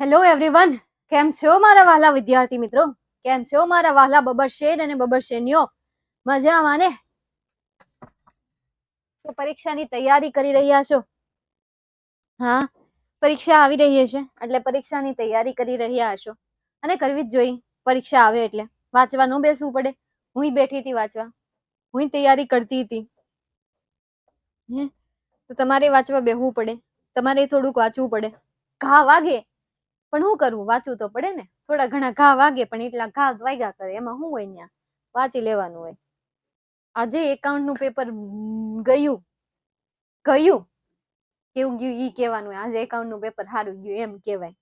Hello everyone, કેમ છો મારા વહાલા વિદ્યાર્થી મિત્રો? કેમ છો મારા વહાલા બબરશેર અને બબરશેનીઓ? મજામાં ને? પરીક્ષાની તૈયારી કરી રહ્યા છો? હા, પરીક્ષા આવી રહી છે એટલે પરીક્ષાની તૈયારી કરી રહ્યા હશો અને કરવી જ જોઈએ. પરીક્ષા આવે એટલે વાંચવા ન બેસવું પડે. હું બેઠી હતી વાંચવા, હું તૈયારી કરતી હતી. તો તમારે વાંચવા બેસવું પડે, તમારે થોડુંક વાંચવું પડે. ઘા વાગે પણ શું કરવું, વાંચવું તો પડે ને. થોડા ઘણા ઘા વાગે પણ એટલા ઘા વાગ્યા કરે, એમાં શું હોય? ત્યાં વાંચી લેવાનું હોય. આજે એકાઉન્ટ નું પેપર ગયું કેવું ગયું ઈ કહેવાનું હોય. આજે એકાઉન્ટ નું પેપર સારું ગયું એમ કહેવાય.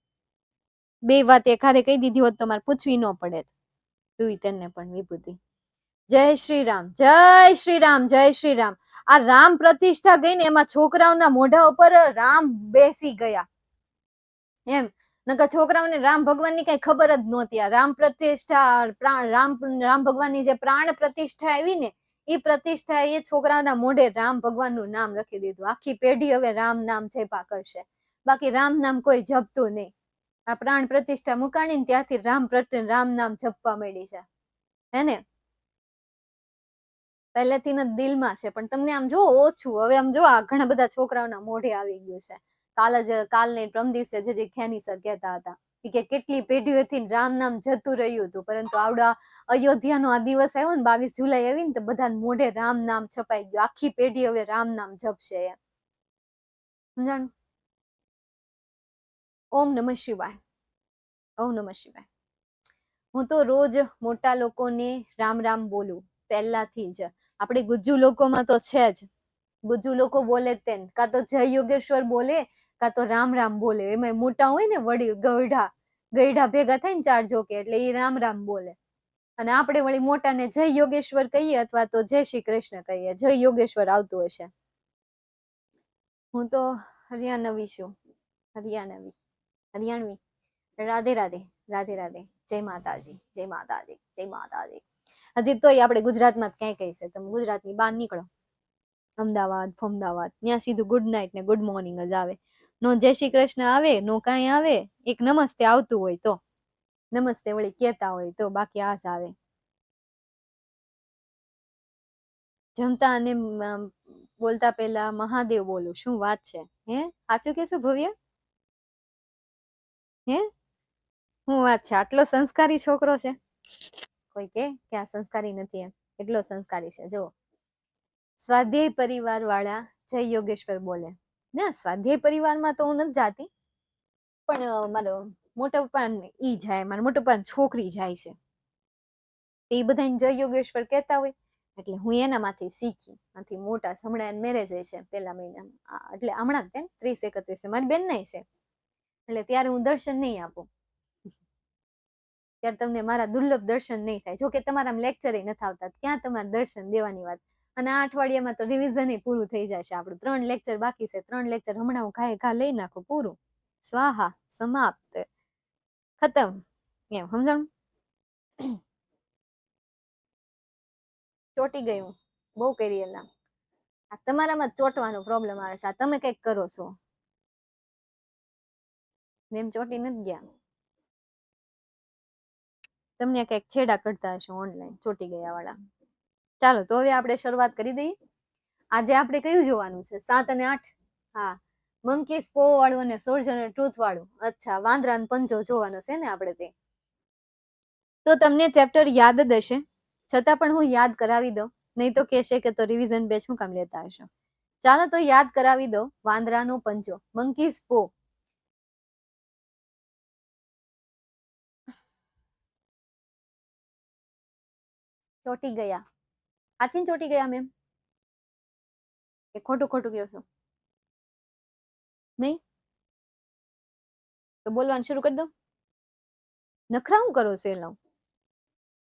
બે વાત એકારે કહી દીધી હોત તમારે પૂછવી ન પડે. તું તેને પણ વિભૂતિ. જય શ્રી રામ, જય શ્રી રામ, જય શ્રી રામ. આ રામ પ્રતિષ્ઠા ગઈ ને એમાં છોકરાઓના મોઢા ઉપર રામ બેસી ગયા એમ. નકર છોકરાઓને રામ ભગવાનની કઈ ખબર જ નહોતી. આ રામ પ્રતિષ્ઠા, રામ ભગવાનની જે પ્રાણ પ્રતિષ્ઠા આવી ને, એ પ્રતિષ્ઠા એ છોકરાઓના મોઢે રામ ભગવાનનું નામ લખી દીધું. આખી પેઢી હવે રામ નામ જપા કરશે, બાકી રામ નામ કોઈ જપતું નહીં. આ પ્રાણ પ્રતિષ્ઠા મુકાણી ને ત્યારથી રામ નામ જપવા માંડી છે, હે ને? પહેલેથી જ દિલમાં છે, પણ તમને આમ જો ઓછું. હવે આમ જો આ ઘણા બધા છોકરાઓના મોઢે આવી ગયું છે. કાલને પ્રમ દિવસે જે ખ્યાની સર કહેતા હતા કે કેટલી પેઢીઓથી રામ નામ જતું રહ્યું હતું, પરંતુ આવડા અયોધ્યાનો આ દિવસ આવ્યો ને, 22 જુલાઈ આવી ને, તો બધા મોઢે રામ નામ છપાઈ ગયું. આખી પેઢી હવે રામ નામ જપશે એમ. સમજાણ? ઓમ નમઃ શિવાય, ઓમ નમઃ શિવાય. હું તો રોજ મોટા લોકોને રામ રામ બોલું પહેલાથી જ. આપણે ગુજ્જુ લોકોમાં તો છે જ. ગુજ્જુ લોકો બોલે જ તેને, કાં તો જય યોગેશ્વર બોલે, કાં તો રામ રામ બોલે. એમાં મોટા હોય ને, વડી ગઈઢા ભેગા થાય ને ચાર જોકે, એટલે એ રામ રામ બોલે. અને આપણે વળી મોટાને જય યોગેશ્વર કહીએ, અથવા તો જય શ્રી કૃષ્ણ કહીએ. જય યોગેશ્વર આવતું હશે. હું તો હરિયાણવી છું, હરિયાણવી. રાધે રાધે, રાધે રાધે. જય માતાજી, જય માતાજી, જય માતાજી. હજી તોય આપણે ગુજરાતમાં ક્યાંય કહી છે, તમે ગુજરાતની બહાર નીકળો, અમદાવાદ ફમદાવાદ, ત્યાં સીધું ગુડ નાઇટ ને ગુડ મોર્નિંગ જ આવે. નો જય શ્રી કૃષ્ણ આવે, નો કાંઈ આવે. એક નમસ્તે આવતું હોય તો નમસ્તે વળી કહેતા હોય તો, બાકી આ જ આવે. જમતા અને બોલતા પહેલા મહાદેવ બોલું. શું વાત છે, હે? સાચું કેશું ભવ્ય? હે, શું વાત છે? આટલો સંસ્કારી છોકરો છે. કોઈ કે આ સંસ્કારી નથી એમ, એટલો સંસ્કારી છે. જો સ્વાધ્યાય પરિવાર વાળા જય યોગેશ્વર બોલે. ના, સ્વાધ્યાય પરિવારમાં તો હું નથી જાતી, પણ મારો મોટા પપ્પા ઈ જાય, મારા મોટા પપ્પા છોકરી જાય છે, એ બધા જય યોગેશ્વર કહેતા હોય, એટલે હું એનામાંથી શીખી. આથી મોટા હમણાં મેરેજ છે પેલા મહિનામાં, એટલે હમણાં જ 30-31 મારી બેન ના છે, એટલે ત્યારે હું દર્શન નહીં આપું. ત્યારે તમને મારા દુર્લભ દર્શન નહીં થાય. જોકે તમારા લેક્ચર નથી આવતા, ક્યાં તમારે દર્શન દેવાની વાત. અને આ અઠવાડિયામાં તો રિવિઝન પૂરું થઈ જશે આપણું. 3 લેક્ચર બાકી છે. 3 લેક્ચર હમણાં હું ઘા લઈ નાખું, પૂરું, સ્વાહા, સમાપ્ત, ખતમ એમ. સમજણ? ચોટી ગયું, બહુ કરી એલા. તમારામાં ચોટવાનો પ્રોબ્લેમ આવે છે. આ તમે કઈક કરો છો, એમ ચોટી નથી ગયા. તમને કઈક છેડા કરતા હશો ઓનલાઈન, ચોટી ગયા વાળા. ચાલો તો હવે આપણે શરૂઆત કરી દઈએ. આજે આપણે કયું જોવાનું છે? 7 અને 8. હા, મંકીસ પો વાળું અને સોલ્જર ટ્રુથ વાળું. અચ્છા, વાંદરાનો પંજો જોવાનો છે ને આપણે તે. તો તમને ચેપ્ટર યાદ જ હશે, છતાં પણ હું યાદ કરાવી દઉં, નહીં તો કહેશે કે તો રિવિઝન બેચ શું કામ લેતા હશો. ચાલો તો યાદ કરાવી દો. વાંદરાનો પંજો, મંકીસ પો. ચોટી ગયા. આથી ચોટી ગયા મેમ? કે ખોટું ખોટું કહો છો? નહીં તો બોલવાનું શરૂ કરી દો. નખરા હું કરો છે? લઉં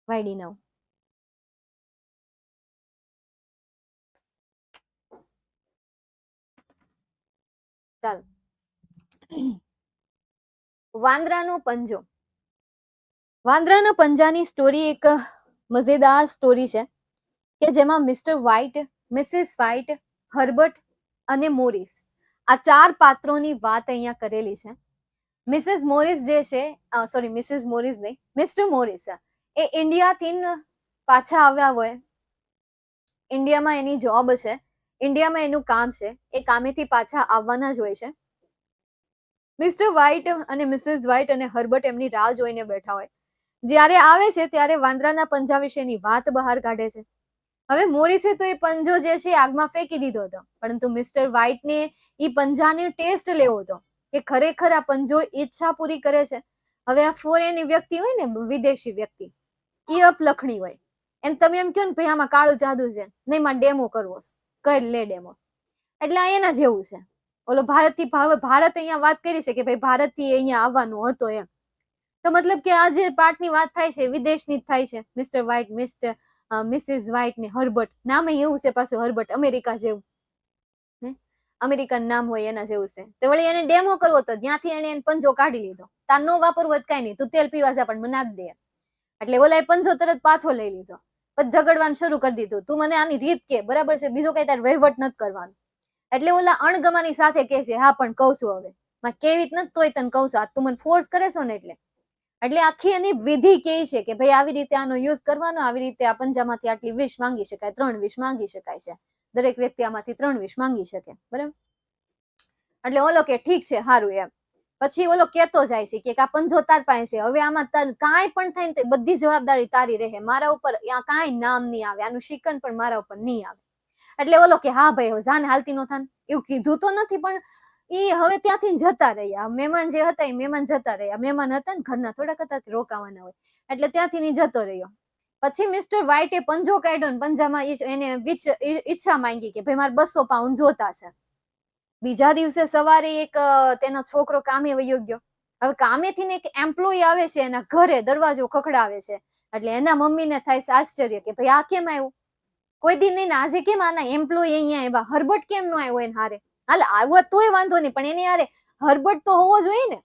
વાયડી નાવ. ચાલો, વાંદરાનો પંજો. વાંદરાના પંજાની સ્ટોરી એક મજેદાર સ્ટોરી છે કે જેમાં mister white, missus white, Herbert અને મોરિસ, આ 4 પાત્રોની વાત અહીંયા કરેલી છે. મિસિસ મોરિસ જે છે, સોરી મિસિસ મોરિસ નહીં, મિસ્ટર મોરિસ, એ ઇન્ડિયાથી પાછા આવ્યા હોય, ઇન્ડિયામાં એની જોબ છે, ઇન્ડિયામાં એનું કામ છે, એ કામેથી પાછા આવવાના જ હોય છે. મિસ્ટર વ્હાઇટ અને મિસિસ વ્હાઇટ અને હર્બર્ટ એમની રાહ જોઈને બેઠા હોય. જ્યારે આવે છે ત્યારે વાંદરાના પંજા વિશેની વાત બહાર કાઢે છે. હવે મોરિસે તો એ પંજો જે છે આગમાં ફેંકી દીધો હતો, પરંતુ મિસ્ટર વ્હાઇટને એ પંજાની ટેસ્ટ લેવો હતો કે ખરેખર આ પંજો ઈચ્છા પૂરી કરે છે. હવે આ ફોરેન વ્યક્તિ હોય ને, વિદેશી વ્યક્તિ, એ અપલખણી હોય, એમ તમે એમ કહો ને ભાઈ આમાં કાળું જાદુ છે, નહીં માં ડેમો કરવો છે, કરી લે ડેમો. એટલે આ એના જેવું છે. ઓલો ભારતથી ભારત અહીંયા વાત કરી છે કે ભાઈ ભારતથી અહીંયા આવવાનો હતો એમ. તો મતલબ કે આ જે પાર્ટની વાત થાય છે વિદેશની જ થાય છે. મિસ્ટર વ્હાઇટ, મિસિસ વ્હાઇટ ને હર્બર્ટ, નામ એવું છે પાછું હર્બર્ટ, અમેરિકા જેવું, અમેરિકન નામ હોય એના જેવું છે. તો વળી એને ડેમો કરવો હતો, ત્યાંથી એને પંજો કાઢી લીધો. તાર નો વાપરવો જ કાંઈ નહીં, તું તેલ પીવા જા પણ મને આપી દે. એટલે ઓલા પંજો તરત પાછો લઈ લીધો, પછી ઝઘડવાનું શરૂ કરી દીધું, તું મને આની રીત કે, બરાબર છે, બીજો કઈ તાર વહીવટ નથી કરવાનો. એટલે ઓલા અણગમાની સાથે કે છે, હા પણ કહું છું હવે, કેવી રીત નથી તોય તને કહું છું, આ તું મને ફોર્સ કરે છો ને એટલે આખી એની વિધિ કે છે કે ભાઈ આવી રીતે આનો યુઝ કરવાનો, આવી રીતે આ પંજામાંથી આટલી વિશ માંગી શકાય, 3 વિશ માંગી શકાય છે, દરેક વ્યક્તિ આમાંથી 3 વિશ માંગી શકે, બરાબર. એટલે ઓલો કે ઠીક છે, સારું એમ. પછી ઓલો કેતો જાય છે કે આ પંજો તાર પાસે, હવે આમાં કાંઈ પણ થાય ને તો બધી જવાબદારી તારી રહે, મારા ઉપર કાંઈ નામ નહીં આવે, આનું શિકન પણ મારા ઉપર નહીં આવે. એટલે ઓલો કે હા ભાઈ, જાને હાલતી નો થાન, એવું કીધું તો નથી, પણ એ હવે ત્યાંથી જતા રહ્યા. મહેમાન જે હતા એ મહેમાન જતા રહ્યા, મહેમાન હતા ને ઘરના થોડાક હતા રોકાવાના હોય, એટલે ત્યાંથી જતો રહ્યો. પછી મિસ્ટર વ્હાઇટે પંજો કાઢ્યો ને પંજામાં એને ઈચ્છા માંગી કે ભાઈ મારે 200 પાઉન્ડ જોતા છે. બીજા દિવસે સવારે એક તેનો છોકરો કામે વયો ગયો. હવે કામેથી ને એક એમ્પ્લોય આવે છે એના ઘરે, દરવાજો ખખડાવે છે. એટલે એના મમ્મીને થાય છે આશ્ચર્ય કે ભાઈ આ કેમ આવ્યું, કોઈ દી નહીં, આજે કેમ આના એમ્પ્લોય અહીંયા આવ્યા, હર્બર્ટ કેમ નો આવ્યો એને હારે? હાલ આવ્યો તોય વાંધો નહીં, પણ એની હારે હર્બર્ટ તો હોવો જોઈએ ને,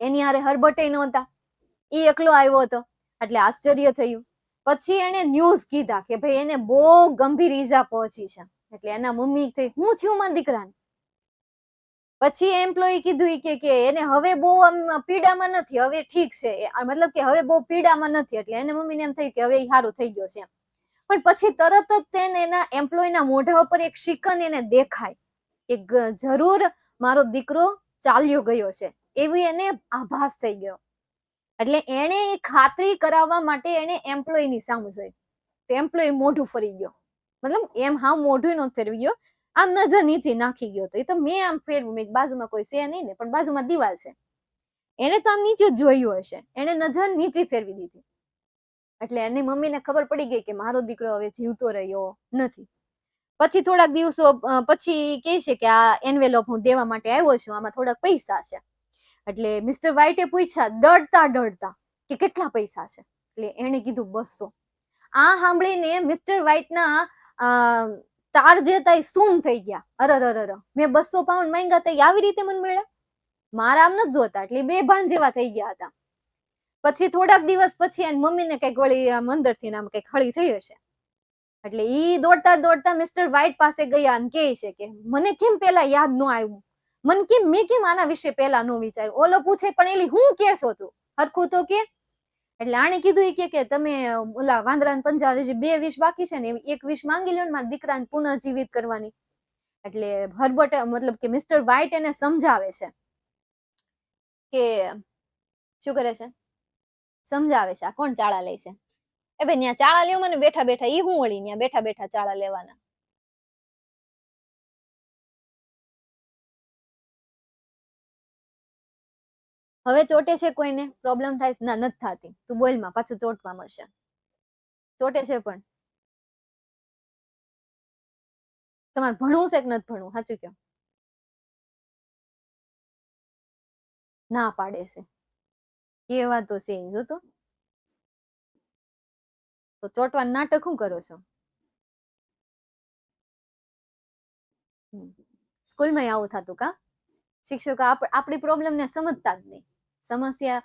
એની હારે હર્બર્ટ નહોતા, એ એકલો આવ્યો હતો. એટલે આશ્ચર્ય થયું. પછી એને ન્યૂઝ કીધા કે ભાઈ એને બહુ ગંભીર ઈજા પહોંચી છે. એટલે એના મમ્મી થઈ, હું થયું મારા દીકરાને? પછી એમ્પ્લોય કીધું કે એને હવે બહુ આમ પીડામાં નથી, હવે ઠીક છે, મતલબ કે હવે બહુ પીડામાં નથી. એટલે એને મમ્મીને એમ થયું કે હવે સારું થઈ ગયો છે. પણ પછી તરત જ તેને એના એમ્પ્લોયના મોઢા ઉપર એક શિકન એને દેખાય કે જરૂર મારો દીકરો ચાલ્યો ગયો છે, એવી એને આભાસ થઈ ગયો. એટલે એને ખાતરી કરાવવા માટે એને એમ્પ્લોયની સામે જોઈ. એમ્પ્લોય મોઢું ફરી ગયો, મતલબ એમ હા મોઢું નો ફેરવી ગયો, આમ નજર નીચે નાખી ગયો. તો એ તો મેં આમ ફેરવું, મેં બાજુમાં કોઈ છે નહીં ને, પણ બાજુમાં દિવાલ છે, એને તો આમ નીચે જોયું હશે, એને નજર નીચે ફેરવી દીધી. એટલે એની મમ્મીને ખબર પડી ગઈ કે મારો દીકરો હવે જીવતો રહ્યો નથી. પછી થોડાક દિવસો પછી કહે છે કે આ એન્વેલોપ હું દેવા માટે આવ્યો છું, આમાં થોડાક પૈસા છે. એટલે મિસ્ટર વ્હાઇટે પૂછ્યા ડરતા કે કેટલા પૈસા છે? એટલે એને કીધું 200. આ સાંભળીને મિસ્ટર વ્હાઇટના તાર જે હતા એ સૂન થઈ ગયા. અરર, મેં 200 પાઉન્ડ માંગ્યા હતા, આવી રીતે મને મળ્યા? મારા આમ નથી જોતા. એટલે બેભાન જેવા થઈ ગયા હતા. પછી થોડાક દિવસ પછી એની મમ્મીને કઈક વળી અંદરથી નામ કઈક હળી થઈ હશે. એટલે ઈ દોડતા મિસ્ટર વ્હાઇટ પાસે ગયા અને કહે છે કે મને કેમ પેલા યાદ ન આવ્યું, મેં કેમ આના વિશે પેલા ન વિચાર્યું? ઓલો પૂછે પણ એલી હું કેસો તું હરખું તો કે. એટલે આણે કીધું કે તમે ઓલા વાંદરાના પંજા હજી 2 વિશ બાકી છે ને, એક વિશ માંગી લ્યો ને મારા દીકરાને પુનઃજીવિત કરવાની. એટલે હર્બર્ટ મતલબ કે મિસ્ટર વ્હાઇટ એને સમજાવે છે કે શું કરે છે, સમજાવે છે. આ કોણ ચાળા લે છે? એ ભાઈ ત્યાં ચાળા લેવા મને બેઠા બેઠા, ઈ હું વળી ત્યાં બેઠા બેઠા ચાળા લેવાના? હવે ચોટે છે કોઈને? પ્રોબ્લેમ થાય છે? ના, નથી થતી. તું બોલમાં, પાછું ચોટવા મળશે. ચોટે છે પણ તમારે ભણવું છે કે નથી ભણવું? સાચું કહો. ના પાડે છે, એ વાત તો છે. જો તો ચોટવાનું નાટક શું કરો છો? સ્કૂલમાં આવું થતું કા? શિક્ષકો આપણી પ્રોબ્લેમ ને સમજતા જ નહીં. સમસ્યા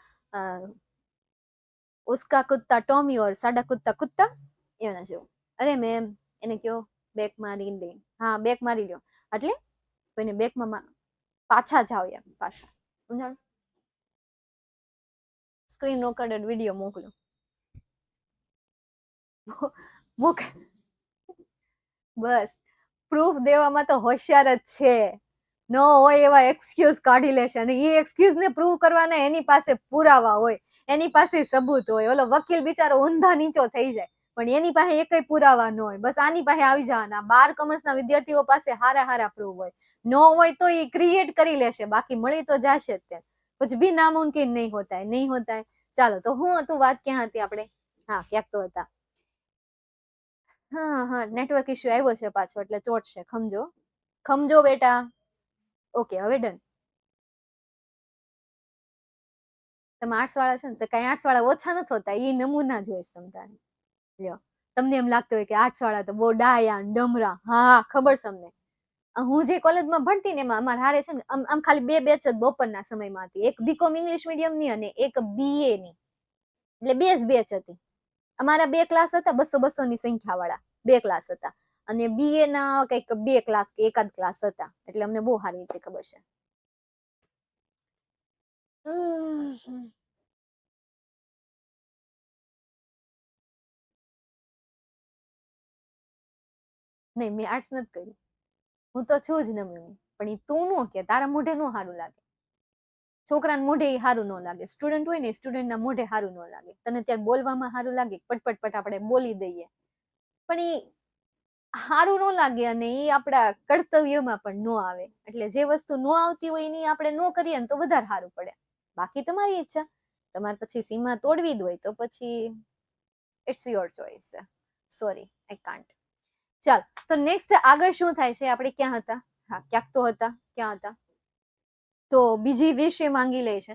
ઉસકા કુત્તા ટોમી ઓર સાડા કુત્તા કુત્તા, એના જેવું. અરે મેમ એને કયો બેક મારી લે. હા બેક મારી લ્યો, એટલે કોઈને બેકમાં પાછા જાવ એમ, પાછા સમજાણું? સ્ક્રીન રેકોર્ડેડ વિડીયો મોકલું. મોક બસ પ્રૂફ દેવામાં તો હોશિયાર જ છે. નો હોય એવા એક્સક્યુઝ કાઢી લેશે અને એ એક્સક્યુઝ ને પ્રૂવ કરવાના એની પાસે પુરાવા હોય, એની પાસે સબૂત હોય. ઓલો વકીલ બિચારો ઊંધા નીચો થઈ જાય પણ એની પાસે એકય પુરાવા ન હોય. બસ આની પાસે આવી જવાના. 12 કોમર્સના વિદ્યાર્થીઓ પાસે હારા પ્રૂફ હોય. નો હોય તો એ ક્રિએટ કરી લેશે, બાકી મળી તો જશે જ. તે कुछ भी नामुमकिन नहीं होता है, नहीं होता है. ચાલો તો હું હતું વાત ક્યાં હતી આપણે? હા, ક્યાંક તો હતા. હા નેટવર્ક ઇશ્યુ આવ્યો છે પાછો એટલે ચોટશે. ખમજો બેટા. ઓકે, હવે ડન. તમે આર્ટ્સ વાળા છો ને તો કઈ આર્ટ્સ વાળા ઓછા નથી હોતા, એ નમૂના જોઈશ તમ તારે. લ્યો, તમને એમ લાગતું હોય કે આર્ટ્સ વાળા તો બહુ ડાયા ડમરા. હા, ખબર છે અમને. હું જે કોલેજમાં ભણતી ને એમાં અમારે હારે છે ને આમ ખાલી 2 બેચ જ બપોરના સમયમાં હતી. એક બીકોમ ઇંગ્લિશ મીડિયમ ની અને એક બીએ ની. એટલે 2 જ બેચ હતી. અમારા 2 ક્લાસ હતા, 200 ની સંખ્યા વાળા 2 ક્લાસ હતા. અને બીએ ના કઈક 2 ક્લાસ કે એકાદ ક્લાસ હતા. એટલે અમને બહુ સારી રીતે ખબર છે. નહીં, મેં આર્ટ્સ નથી કર્યું. હું તો છું જ નમૂની. પણ એ તું નો કે તારા મોઢે નો સારું લાગે. છોકરાના મોઢે એ સારું ન લાગે. સ્ટુડન્ટ હોય ને સ્ટુડન્ટના મોઢે સારું ન લાગે. તને ત્યારે બોલવામાં સારું લાગે, પટપટ આપણે બોલી દઈએ, પણ એ સારું ન લાગે અને એ આપણા કર્તવ્યમાં પણ ન આવે. એટલે જે વસ્તુ ન આવતી હોય એની આપણે ન કરીએ ને તો વધારે સારું પડે. બાકી તમારી ઈચ્છા. તમારે પછી સીમા તોડવી જ હોય તો પછી it's your choice. Sorry, I can't. ચાલ તો નેક્સ્ટ આગળ શું થાય છે? આપણે ક્યાં હતા? હા, ક્યાંક તો હતા. ક્યાં હતા? તો બીજી વિશ એ માંગી લે છે.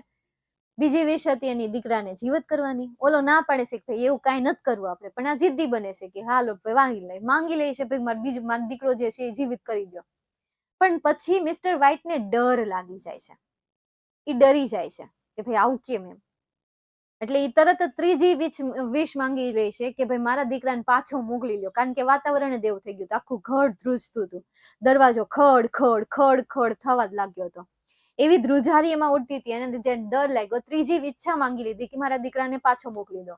બીજી વિશ હતી એની દીકરાને જીવત કરવાની. ઓલો ના પાડે છે કે ભાઈ એવું કાંઈ નથી કરવું આપણે, પણ આ જિદ્દી બને છે કે હાલો ભાઈ માંગી લે છે ભાઈ મારો દીકરો જે છે એ જીવિત કરી દો. પણ પછી મિસ્ટર વ્હાઇટ ને ડર લાગી જાય છે. એ ડરી જાય છે કે ભાઈ આવું કેમ એમ. એટલે એ તરત જ ત્રીજી વિશ માંગી લે છે કે ભાઈ મારા દીકરાને પાછો મોકલી લો. કારણ કે વાતાવરણ જ એવું થઈ ગયું હતું, આખું ઘર ધ્રુજતું હતું. દરવાજો ખડ ખડ ખડ ખડ થવા જ લાગ્યો હતો. એવી ધ્રુજારી એમાં ઉડતી હતી, એને લીધે ડર લાગ્યો. ત્રીજી ઈચ્છા માંગી લીધી કે મારા દીકરાને પાછો મોકલી દો.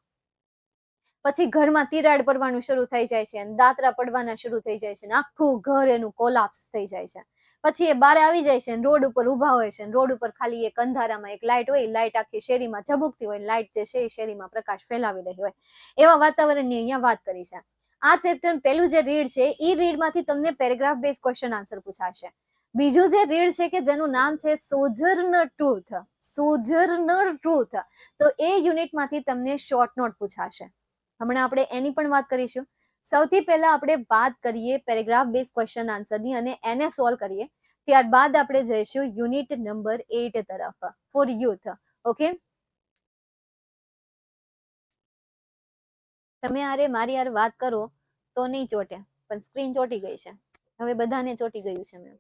પછી ઘરમાં તિરાડ પડવાનું શરૂ થઈ જાય છે, દાતરા પડવાના શરૂ થઈ જાય છે, આખું ઘર એનું કોલાપ્સ થઈ જાય છે. પછી એ બહાર આવી જાય છે, રોડ ઉપર ઉભા હોય છે. રોડ ઉપર ખાલી એક અંધારામાં એક લાઇટ હોય, લાઇટ આખી શેરીમાં ઝબુકતી હોય, લાઇટ જે છે એ શેરીમાં પ્રકાશ ફેલાવી રહી હોય. એવા વાતાવરણની અહીંયા વાત કરી છે. આ ચેપ્ટર પહેલું જે રીડ છે એ રીડમાંથી તમને પેરેગ્રાફ બેઝ ક્વેશ્ચન આન્સર પૂછાશે. બીજું જે રીડ છે કે જેનું નામ છે સોજર્નર ટ્રુથ. સોજર્નર ટ્રુથ. તો એ યુનિટમાંથી તમને શોર્ટ નોટ પૂછાશે. હમણાં આપણે એની પણ વાત કરીશું. સૌથી પહેલા આપણે વાત કરીએ પેરેગ્રાફ બેઝ ક્વેશ્ચન આન્સરની અને એને સોલ્વ કરીએ. ત્યારબાદ આપણે જઈશું યુનિટ નંબર 8 તરફ ફોર યુથ. ઓકે, તમે આરે મારી યાર વાત કરો તો નહીં ચોટે, પણ સ્ક્રીન ચોટી ગઈ છે. હવે બધાને ચોટી ગયું છે. મેમ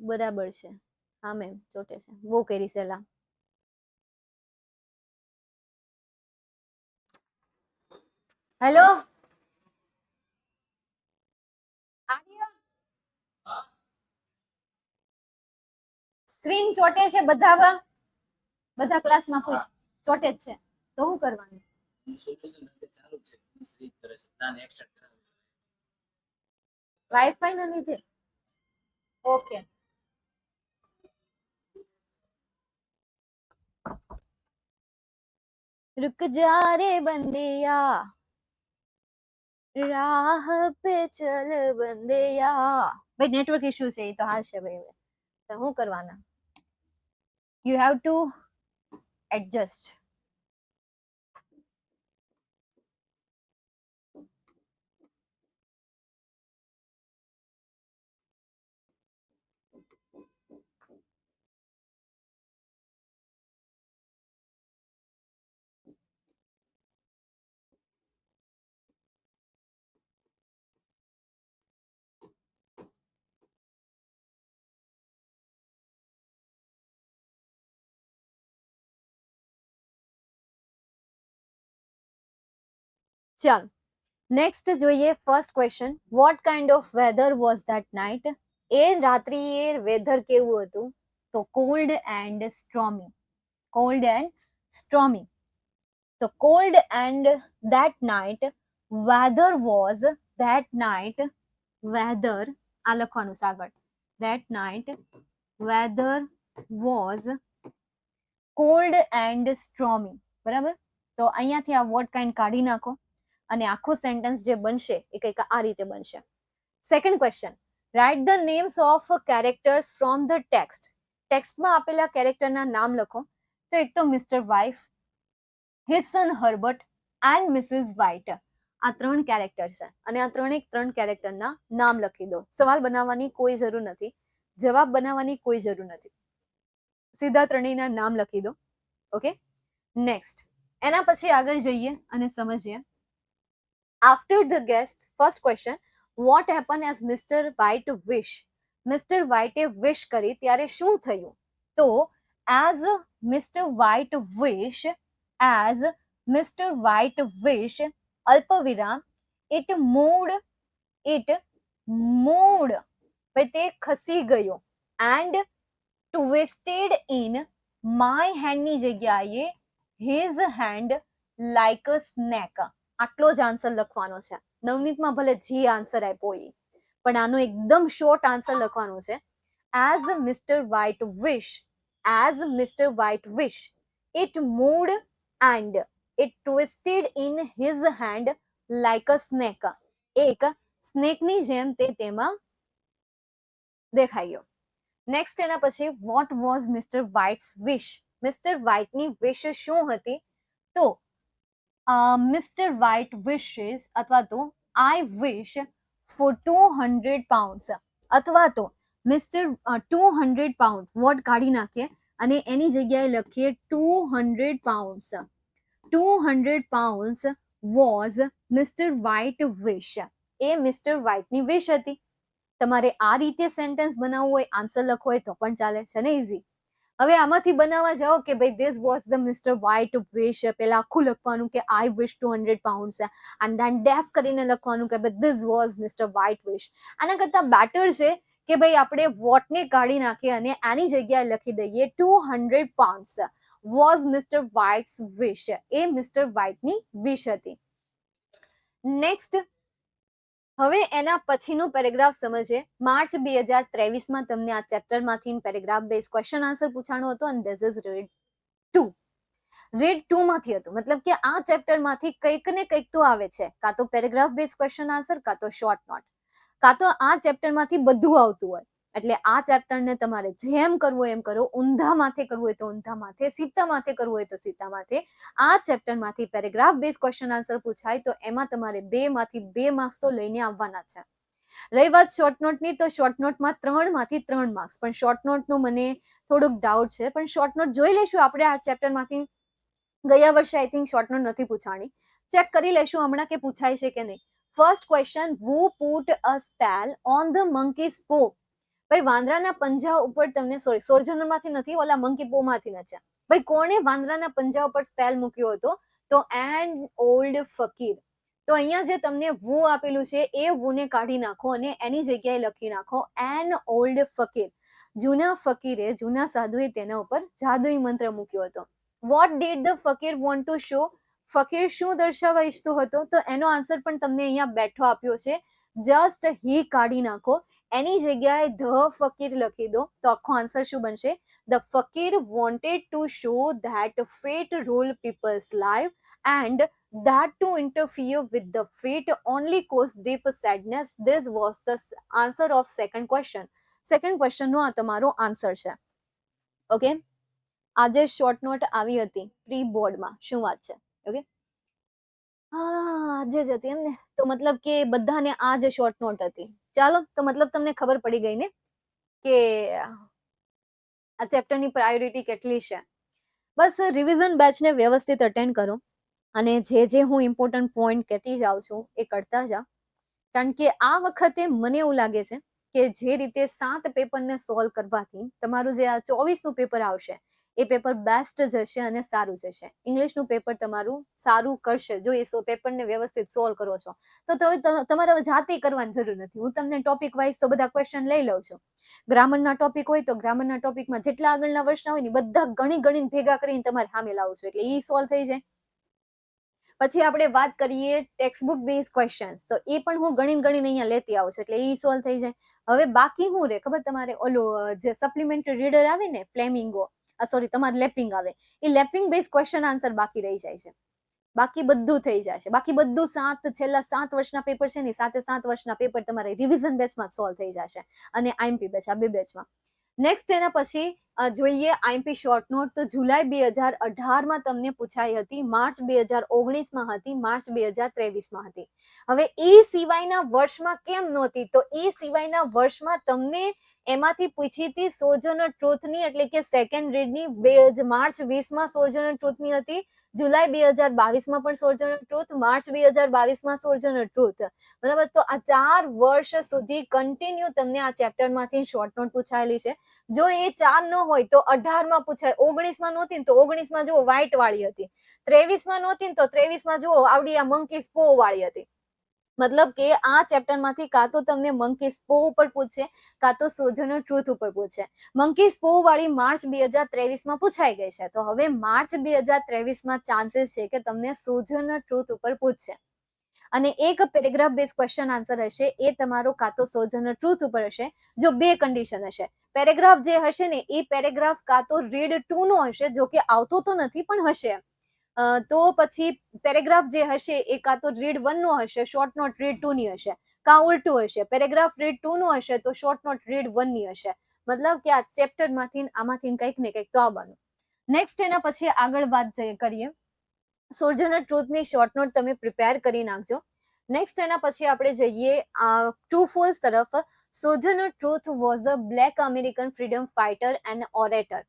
બરાબર છે. હા મેમ ચોટે છે. બહુ કરી સલાહ. હેલો સ્ક્રીન ચોટે છે બધા ક્લાસમાં પૂછ. ચોટે જ છે તો શું કરવાનું? વાઈફાઈ ના લીધે. ઓકે, रुक जा रे बंदिया राह पे चल बंदिया. ભાઈ નેટવર્ક ઇશ્યુ છે એ તો હાશે ભાઈ. તો શું કરવાના? You have to adjust. ચાલો નેક્સ્ટ જોઈએ first question. What kind of weather was that night? એ રાત્રિએ વેધર કેવું હતું? તો cold and stormy. Cold and stormy. તો cold and that night weather was weather આ લખવાનું છે આગળ. That night weather was cold and stormy. બરાબર. તો અહીંયાથી આ વર્ડ કાઇન્ડ કાઢી નાખો અને આખું સેન્ટેન્સ જે બનશે એ કંઈક આ રીતે બનશે. Second question, write the names of characters from the text. ટેક્સ્ટમાં આપેલા કેરેક્ટરના નામ લખો. તો એક તો Mr wife, his son Herbert and Mrs White. આ 3 કેરેક્ટર છે અને આ 3 કેરેક્ટરના નામ લખી દો. સવાલ બનાવવાની કોઈ જરૂર નથી, જવાબ બનાવવાની કોઈ જરૂર નથી, સીધા ત્રણેયના નામ લખી દો. ઓકે, નેક્સ્ટ એના પછી આગળ જઈએ અને સમજીએ. After the guest, first question, what happen as Mr White wish. Mr વ્હાઇટે વિશ કરી ત્યારે શું થયું? તો as Mr White wish, as Mr White wish, અલ્પવિરામ, ઇટ મૂડ, ભાઈ તે ખસી ગયો, એન્ડ ટ્વિસ્ટેડ ઇન માય હેન્ડની જગ્યાએ his hand like a snake. આટલો જ આન્સર લખવાનો છે. નવનીતમાં ભલે જે આન્સર આપ્યો એ, પણ આનો એકદમ શોર્ટ આન્સર લખવાનો છે. As Mr White wish, as Mr White wish, it moved and it twisted in his hand like a snake. એક સ્નેકની જેમ તે તેમાં દેખાઈ ગયો. નેક્સ્ટ એના પછી, what was Mr White's wish. Mr વ્હાઇટની વિશ શું હતી? તો મિસ્ટર વ્હાઇટ વિશેસ અથવા તો આઈ વિશ ફોર 200 pounds, અથવા તો મિસ્ટર 200 pounds વોટ કાઢી નાખીએ અને એની જગ્યાએ લખીએ 200 pounds. 200 pounds was Mr white wish. એ મિસ્ટર વ્હાઇટની વિશ હતી. તમારે આ રીતે સેન્ટેન્સ બનાવવું હોય, આન્સર લખવો હોય તો પણ ચાલે છે ને, ઇઝી. હવે આમાંથી બનાવવા જાઓ કે ભાઈ this was the Mr white wish, પેલા આખું લખવાનું કે I wish 200 pounds and then dash કરીને લખવાનું કે ભાઈ this was Mr white wish. આના કરતા બેટર છે કે ભાઈ આપણે વોટને કાઢી નાખીએ અને આની જગ્યાએ લખી દઈએ 200 pounds વોઝ મિસ્ટર વ્હાઇટ્સ વિશ. એ મિસ્ટર વ્હાઇટની વિશ હતી. નેક્સ્ટ, હવે એના પછીનું પેરેગ્રાફ સમજીએ. માર્ચ 2023માં તમને આ ચેપ્ટરમાંથી પેરેગ્રાફ બેઝ ક્વેશ્ચન આન્સર પૂછાણો હતો અને ધીસ ઇઝ રીડ 2. રીડ 2 માંથી હતું, મતલબ કે આ ચેપ્ટરમાંથી કંઈક ને કંઈક તો આવે છે, કાં તો પેરેગ્રાફ બેઝ ક્વેશ્ચન આન્સર, કાં તો શોર્ટ નોટ, કાં તો આ ચેપ્ટરમાંથી બધું આવતું હોય. એટલે આ ચેપ્ટરને તમારે જેમ કરવું હોય એમ કરો. ઊંધા માથે કરવું હોય તો ઊંધા માથે, સીધા માથે કરવું હોય તો સીધા માથે. આ ચેપ્ટરમાંથી પેરેગ્રાફ બેઝ ક્વેશ્ચન આન્સર પૂછાય તો એમાં તમારે 2 માંથી 2 માર્ક્સ તો લઈને આવવાના છે. રહી વાત શોર્ટ નોટની, તો શોર્ટ નોટમાં 3 માંથી 3 માર્ક્સ, પણ શોર્ટ નોટનું મને થોડુંક ડાઉટ છે, પણ શોર્ટ નોટ જોઈ લઈશું આપણે આ ચેપ્ટરમાંથી. ગયા વર્ષે આઈ થિંક શોર્ટ નોટ નથી પૂછાણી, ચેક કરી લઈશું હમણાં કે પૂછાય છે કે નહીં. First question, who put a spell on the monkeys પો. ભાઈ વાંદરાના પંજા ઉપર તમને, સોરી સોર્જનરમાંથી નથી, ઓલા મંકી પો માંથી છે. ભાઈ કોણે વાંદરાના પંજા ઉપર સ્પેલ મૂક્યો હતો? તો એન ઓલ્ડ ફકીર. તો અહીંયા જે તમને વુ આપેલું છે એ વુને કાઢી નાખો અને એની જગ્યાએ લખી નાખો એન ઓલ્ડ ફકીર. જૂના ફકીરે, જૂના સાધુએ તેના ઉપર જાદુઈ મંત્ર મૂક્યો હતો. What did the fakir want to show. ફકીર શું દર્શાવવા ઈચ્છતો હતો? તો એનો આન્સર પણ તમને અહીંયા બેઠો આપ્યો છે. જસ્ટ હી કાઢી નાખો, એની જગ્યાએ ધ ફકીર લખી દો તો આખો આન્સર શું બનશે? The fakir wanted to show that fate rule people's life and that to interfere with the fate only cause deep sadness. This was the answer of second question. Second question નો આ તમારો answer છે. Okay, આજે short note આવી હતી pre બોર્ડમાં, શું વાત છે? ઓકે, આજે જ હતી એમ ને, તો મતલબ કે બધાને આ જ શોર્ટ નોટ હતી. ચાલો, તો મતલબ તમને ખબર પડી ગઈ ને કે આ ચેપ્ટરની પ્રાયોરિટી કેટલી છે. બસ રિવિઝન બેચને વ્યવસ્થિત અટેન્ડ કરો અને જે હું ઇમ્પોર્ટન્ટ પોઈન્ટ કહેતી જાઉં છું એ કરતા જાઓ. કારણ કે આ વખતે મને એવું લાગે છે કે જે રીતે 7 પેપરને સોલ્વ કરવાથી તમારું જે આ 24નું પેપર આવશે એ પેપર બેસ્ટ જશે અને સારું જશે. ઇંગ્લિશનું પેપર તમારું સારું કરશે જો એ પેપરને વ્યવસ્થિત સોલ્વ કરો છો તો તમારે જાતે કરવાની જરૂર નથી. હું તમને ટોપિક વાઇઝ તો બધા ક્વેશ્ચન લઈ લઉં છું. ગ્રામરના ટોપિક હોય તો ગ્રામરના ટોપિકમાં જેટલા આગળના વર્ષના હોય ને બધા ગણીને ભેગા કરીને તમારે સામે લાવું છું એટલે એ સોલ્વ થઈ જાય. પછી આપણે વાત કરીએ ટેક્સ્ટબુક બેઝ ક્વેશ્ચન્સ તો એ પણ હું ગણીને અહીંયા લેતી આવું છું એટલે એ સોલ્વ થઈ જાય. હવે બાકી શું રે ખબર તમારે ઓલું જે સપ્લિમેન્ટરી રીડર આવે ને ફ્લેમિંગો તમારે લેપિંગ આવે એ લેપિંગ બેઝ ક્વેશ્ચન આન્સર બાકી રહી જાય છે. બાકી બધું થઈ જશે. બાકી બધું છેલ્લા 7 વર્ષના પેપર છે ને 7 વર્ષના પેપર તમારે રિવિઝન બેચમાં સોલ્વ થઈ જશે અને આઈએમપી બેચ આ બે બેચમાં. નેક્સ્ટ એના પછી જોઈએ આઈએમપી શોર્ટ નોટ તો જુલાઈ 2018માં તમને પૂછાઈ હતી, માર્ચ 2019માં હતી, માર્ચ 2023માં હતી. હવે એ સિવાયના વર્ષમાં કેમ નહોતી તો એ સિવાયના વર્ષમાં તમને એમાંથી પૂછી હતી સોજર્નર ટ્રુથની એટલે કે સેકન્ડ રીડની માર્ચ 20માં સોજર્નર ટ્રુથની હતી, જુલાઈ 2022માં પણ સોજર્નર ટ્રુથ, માર્ચ 2022માં સોજર્નર ટ્રુથ. બરાબર તો આ 4 વર્ષ સુધી કન્ટિન્યુ તમને આ ચેપ્ટરમાંથી શોર્ટ નોટ પૂછાયેલી છે. જો એ 4 ન હોય તો 18માં પૂછાય, 19માં નહોતી ને તો 19માં જુઓ વ્હાઈટ વાળી હતી, 23માં નહોતી ને તો 23માં જુઓ આવડી આ મંકી સ્પો વાળી હતી. મતલબ કે આ ચેપ્ટરમાંથી કાં તો તમને મંકી સ્પો ઉપર પૂછે કાં તો સોજર્નર ટ્રુથ ઉપર પૂછે. મંકી સ્પો વાળી માર્ચ 2023માં પૂછાઈ ગઈ છે તો હવે માર્ચ 2023માં ચાન્સીસ છે કે તમને સોજર્નર ટ્રુથ ઉપર પૂછશે અને એક પેરેગ્રાફ બેઝ ક્વેશ્ચન આન્સર હશે એ તમારો કાં તો સોજર્નર ટ્રુથ ઉપર હશે. જો બે કન્ડિશન હશે, પેરેગ્રાફ જે હશે ને એ પેરેગ્રાફ કાં તો રીડ 2 નો હશે, જો કે આવતો તો નથી પણ હશે, તો પછી પેરેગ્રાફ જે હશે એ કાં તો રીડ 1 નો હશે, શોર્ટ નોટ રીડ 2 ની હશે, કાં ઉલટું હશે, પેરેગ્રાફ રીડ 2 નો હશે તો શોર્ટ નોટ રીડ 1 ની હશે. મતલબ કે આ ચેપ્ટરમાંથી આમાંથી કંઈક ને કંઈક તો આવવાનું. નેક્સ્ટ એના પછી આગળ વાત કરીએ, સોજર્નર ટ્રુથની શોર્ટ નોટ તમે પ્રિપેર કરી નાખજો. નેક્સ્ટ એના પછી આપણે જઈએ ટ્રુ ફોલ્સ તરફ. Sojourner Truth was a black American freedom fighter and orator.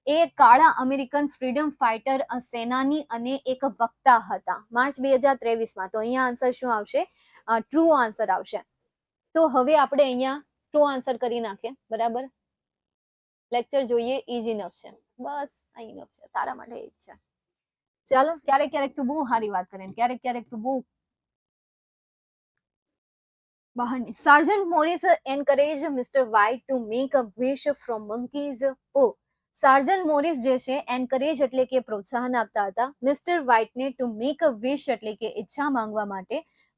એ કાળા અમેરિકન ફ્રીડમ ફાઇટર સેનાની અને એક વક્તા હતા માર્ચ 2023માં. તો અહીંયા આન્સર શું આવશે? ટ્રુ આન્સર આવશે. તો હવે આપણે અહીંયા ટ્રુ આન્સર કરી નાખીએ. બરાબર, લેક્ચર જોઈએ ઈઝી ઇનફ છે, બસ આ ઇનફ છે તારા માટે જ છે. ચાલો, ક્યારેક તું બહુ સારી વાત કરે, ક્યારેક તું બહુ બહારની. Sergeant Morris encouraged Mr. White to make a wish from monkeys. Sergeant Morris જે છે એન્કરેજ એટલે કે પ્રોત્સાહન આપતા હતા મિસ્ટર વ્હાઇટને ટુ મેક અ વિશ એટલે કે ઈચ્છા માંગવા માટે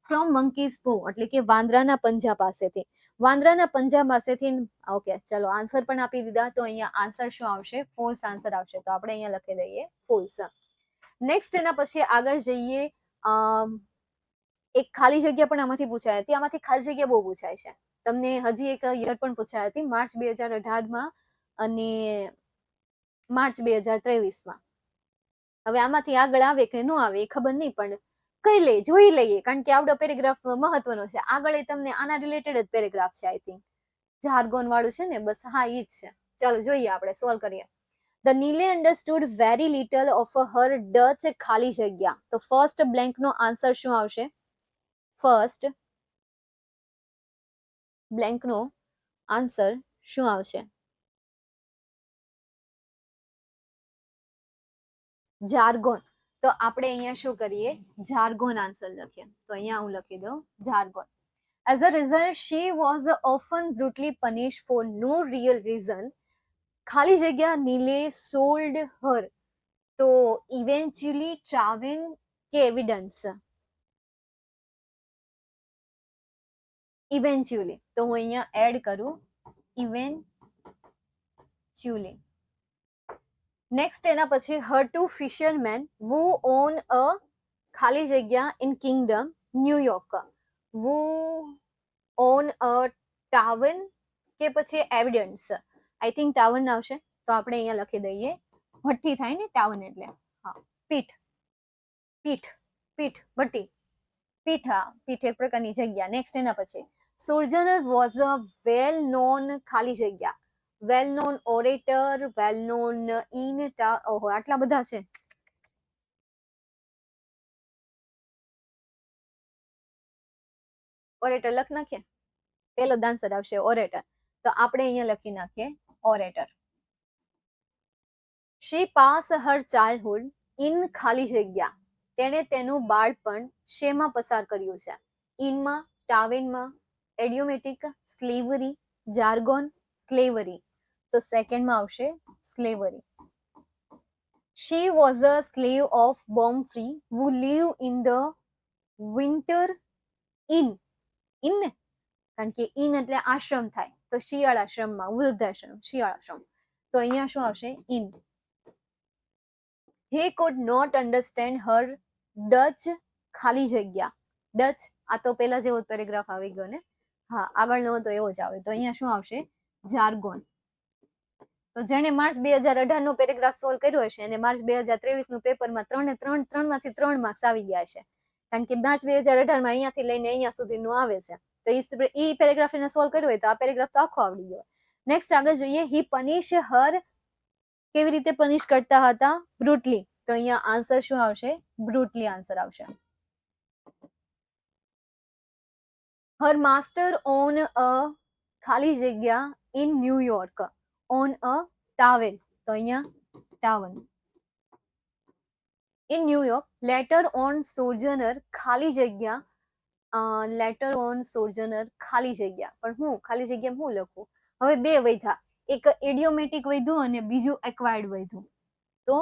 ફ્રોમ મંકીઝ પો એટલે કે વાંદરાના પંજા પાસેથી. વાંદરાના પંજા પાસેથી. ઓકે ચલો, આન્સર પણ આપી દીધા તો અહીંયા આન્સર શું આવશે? ફોલ્સ આન્સર આવશે. તો આપણે અહીંયા લખી દઈએ ફોલ્સ. નેક્સ્ટ એના પછી આગળ જઈએ, એક ખાલી જગ્યા પણ આમાંથી પૂછાઈ હતી. આમાંથી ખાલી જગ્યા બહુ પૂછાય છે. તમને હજી એક યર પણ પૂછાઈ હતી માર્ચ 2018માં અને માર્ચ 2023માં. હવે આમાંથી આગળ આવે કે ન આવે એ ખબર નહીં પણ જોઈ લઈએ કારણ કે આવડો પેરેગ્રાફ મહત્વનો છે. આગળ એ તમને આના રિલેટેડ જ પેરેગ્રાફ છે. આઈ થિંક જાર્ગોન વાળું છે ને, બસ હા ઈ જ છે. ચાલો જોઈએ, આપણે સોલ્વ કરીએ. The Nile understood very little of her Dutch ખાલી જગ્યા. તો ફર્સ્ટ બ્લેન્ક નો આન્સર શું આવશે? ફર્સ્ટ બ્લેન્ક નો આન્સર શું આવશે? જાર્ગોન. તો આપણે અહીંયા શું કરીએ? જાર્ગોન આન્સર લખીએ. તો અહીંયા હું લખી દઉં jargon. As a result, she was often brutally punished for no real reason. ખાલી જગ્યા નીલે sold her. તો eventually Traven કે evidence? eventually. તો હું અહીંયા એડ કરું eventually. નેક્સ્ટ એના પછી her two fishermen who own a ખાલી જગ્યા in kingdom New York. who own a tavern કે પછી એવિડન્સ? આઈ થિંક ટાવન આવશે. તો આપણે અહીંયા લખી દઈએ ભઠ્ઠી થાય ને ટાવન એટલે. હા, પીઠ ભઠ્ઠી પીઠ. હા, પીઠ એક પ્રકારની જગ્યા. નેક્સ્ટ એના પછી સોજર્નર વોઝ અ વેલ નોન ખાલી જગ્યા well known orator, well known in. ઓહો, આટલા બધા છે. ઓરેટર લખ નાખીએ. પેલો આન્સર આવશે ઓરેટર. તો આપણે અહીંયા લખી નાખીએ orator. She pass her childhood in ખાલી જગ્યા. તેણે તેનું બાળપણ શેમાં પસાર કર્યું છે? ઇનમાં, ટાવેનમાં, એડિયોમેટિક, સ્લેવરી, જાર્ગોન, સ્લેવરી. તો સેકન્ડમાં આવશે slavery. She was a slave of Bomfrey who lived in the winter in. In ને કારણ કે ઇન એટલે આશ્રમ થાય તો શિયાળ આશ્રમમાં વૃદ્ધાશ્રમ શિયાળ આશ્રમ તો અહીંયા શું આવશે in. He could not understand her Dutch ખાલી જગ્યા. ડચ આ તો પેલા જેવો પેરેગ્રાફ આવી ગયો ને. હા આગળનો તો એવો જ આવે તો અહીંયા શું આવશે જાર્ગોન. તો જેણે માર્ચ 2018 નો પેરેગ્રાફ સોલ્વ કર્યો હશે અને માર્ચ 2023 નું પેપરમાં 3 માંથી 3 માર્ક્સ આવી ગયા છે કારણ કે માર્ચ 2018 માં અહીંયાથી લઈને અહીંયા સુધીનું આવે છે તો એ પેરેગ્રાફ એને સોલ્વ કર્યો હોય તો આ પેરેગ્રાફ તો આખો આવડી ગયો. નેક્સ્ટ આગળ જોઈએ. હી પનિશ હર કેવી રીતે પનિશ કરતા હતા? બ્રુટલી. તો અહીંયા આન્સર શું આવશે? બ્રુટલી આન્સર આવશે. હર માસ્ટર ઓન અ ખાલી જગ્યા ઇન ન્યુયોર્ક ઓન અ ટાવેલ. તો અહીંયા towel. In New York letter on સોજનર ખાલી જગ્યા લેટર ઓન સોજનર ખાલી જગ્યા પણ હું ખાલી જગ્યા હું લખું? હવે બે વૈધા એક ઇડિયોમેટિક વૈધું અને બીજું એક્વાયર્ડ વૈધું. તો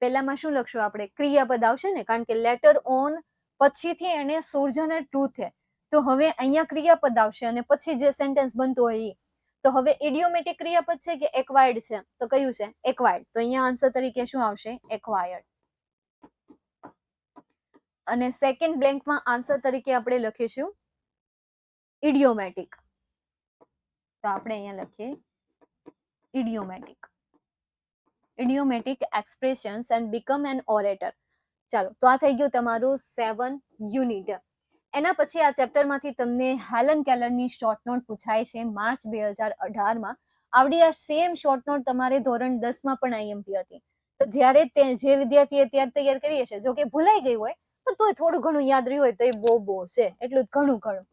પહેલામાં શું લખશું આપણે? ક્રિયાપદ આવશે ને કારણ કે લેટર ઓન પછીથી એને સોજનર ટ્રુથ છે તો હવે અહીંયા ક્રિયાપદ આવશે અને પછી જે સેન્ટેન્સ બનતું હોય એ. તો હવે ઇડિયોમેટિક ક્રિયાપદ છે કે એક્વાયર્ડ છે? તો કયું છે? એક્વાયર્ડ. તો અહીંયા આન્સર તરીકે શું આવશે? એક્વાયર્ડ. અને સેકન્ડ બ્લેન્કમાં આન્સર તરીકે આપણે લખીશું ઇડિયોમેટિક. તો આપણે અહીંયા લખીએ ઇડિયોમેટિક. idiomatic expressions and become an orator. ચાલો તો આ થઈ ગયું તમારું 7 યુનિટ. એના પછી આ ચેપ્ટરમાંથી તમને હેલન કેલરની શોર્ટ નોટ પૂછાય છે માર્ચ 2018 માં. આવડી આ સેમ શોર્ટ નોટ તમારે ધોરણ 10 માં પણ આઈએમપી હતી તો જ્યારે જે વિદ્યાર્થીએ ત્યારે તૈયાર કરી હશે જો કે ભૂલાઈ ગઈ હોય પણ તોય થોડું ઘણું યાદ રહ્યું હોય તો એ બહુ છે એટલું ઘણું ઘણું.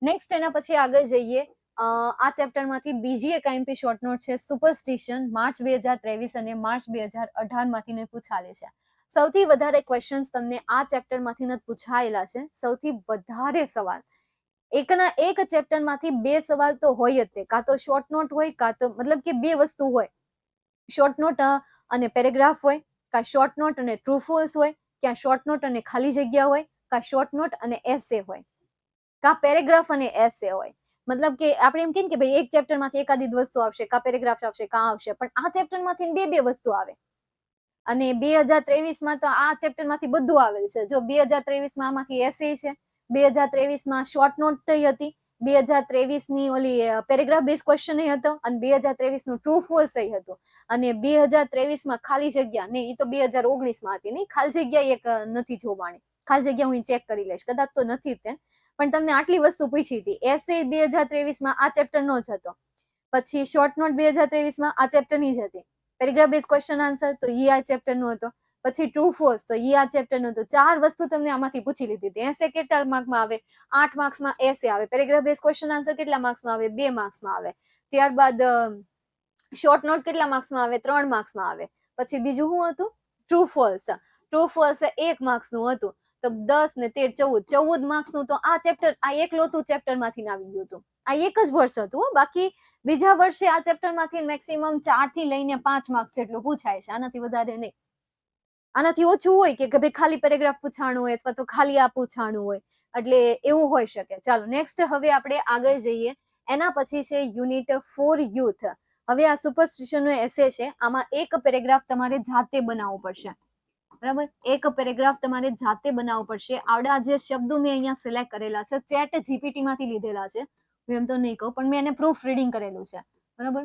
નેક્સ્ટ એના પછી આગળ જઈએ. આ ચેપ્ટરમાંથી બીજી એક આઈએમપી શોર્ટ નોટ છે સુપરસ્ટિશન માર્ચ 2023 અને માર્ચ 2018 માંથી પૂછાયેલી છે. સૌથી વધારે ક્વેશ્ચન્સ તમને આ ચેપ્ટરમાંથી જ પૂછાયેલા છે. સૌથી વધારે સવાલ એકના એક ચેપ્ટરમાંથી 2 સવાલ તો હોય જ તે કાં તો શોર્ટ નોટ હોય કાં તો મતલબ કે બે વસ્તુ હોય શોર્ટ નોટ અને પેરેગ્રાફ હોય કાં શોર્ટ નોટ અને ટ્રુ ફોલ્સ હોય ક્યાં શોર્ટ નોટ અને ખાલી જગ્યા હોય કાં શોર્ટ નોટ અને એસે હોય કાં પેરેગ્રાફ અને એસે હોય. મતલબ કે આપણે એમ કહીએ કે ભાઈ એક ચેપ્ટરમાંથી એકાદી વસ્તુ આવશે કાં પેરેગ્રાફ આવશે કાં આવશે પણ આ ચેપ્ટરમાંથી બે વસ્તુ આવે અને 2023 તો આ ચેપ્ટરમાંથી બધું આવેલું છે. જો 2023 આમાંથી એસે છે 2023 શોર્ટ નોટ હતી 2023 ઓલી પેરેગ્રાફ બેઝ ક્વેશ્ચન હતો અને 2023 ટ્રુ ફોલ્સ હતું અને 2023 ખાલી જગ્યા ને એ તો 2019 હતી નહીં ખાલી જગ્યા એક નથી જોવાની. ખાલી જગ્યા હું ચેક કરી લઈશ કદાચ તો નથી તે પણ તમને આટલી વસ્તુ પૂછી હતી. એસે 2023 આ ચેપ્ટર નો જ હતો પછી શોર્ટ નોટ 2023 આ ચેપ્ટરની જ હતી. પેરેગ્રાફ બેઝ ક્વેશ્ચન આન્સર તો ઈ આ ચેપ્ટર નો હતો પછી ટ્રુ ફોલ્સ તો ઈ આ ચેપ્ટર નો હતો. 4 વસ્તુ તમને આમાંથી પૂછી લીધી હતી. એસે કેટલા માર્કમાં આવે? 8 માર્ક્સમાં એસે આવે. પેરેગ્રાફ બેઝ ક્વેશ્ચન આન્સર કેટલા માર્ક્સમાં આવે? 2 માર્ક્સમાં આવે. ત્યારબાદ શોર્ટ નોટ કેટલા માર્ક્સમાં આવે? 3 માર્ક્સમાં આવે. પછી બીજું શું હતું? True false. ટ્રુ ફોલ્સ 1 માર્ક્સનું હતું તો 10 ને 13 14 માર્ક્સનું તો આ ચેપ્ટર આ એકલોતું ચેપ્ટરમાંથી આવી ગયું હતું. આ એક જ વર્ષ હતું બાકી બીજા વર્ષે આ ચેપ્ટરમાંથી મેક્સિમમ 4 થી લઈને 5 માર્ક્સ જેટલું પૂછાય છે આનાથી વધારે નહીં. આનાથી ઓછું હોય કે ભાઈ ખાલી પેરેગ્રાફ પૂછાણું હોય અથવા તો ખાલી આ પૂછાણું હોય એટલે એવું હોઈ શકે. ચાલો નેક્સ્ટ હવે આપણે આગળ જઈએ. એના પછી છે યુનિટ 4 યુથ. હવે આ સુપરસ્ટિશનનો એસે છે આમાં એક પેરેગ્રાફ તમારે જાતે બનાવવો પડશે બરાબર. એક પેરેગ્રાફ તમારે જાતે બનાવવો પડશે. આવડા જે શબ્દો મેં અહીંયા સિલેક્ટ કરેલા છે ચેટ જીપીટી માંથી લીધેલા છે હું એમ તો નહીં કહું પણ મેં એને પ્રૂફ રીડિંગ કરેલું છે બરાબર.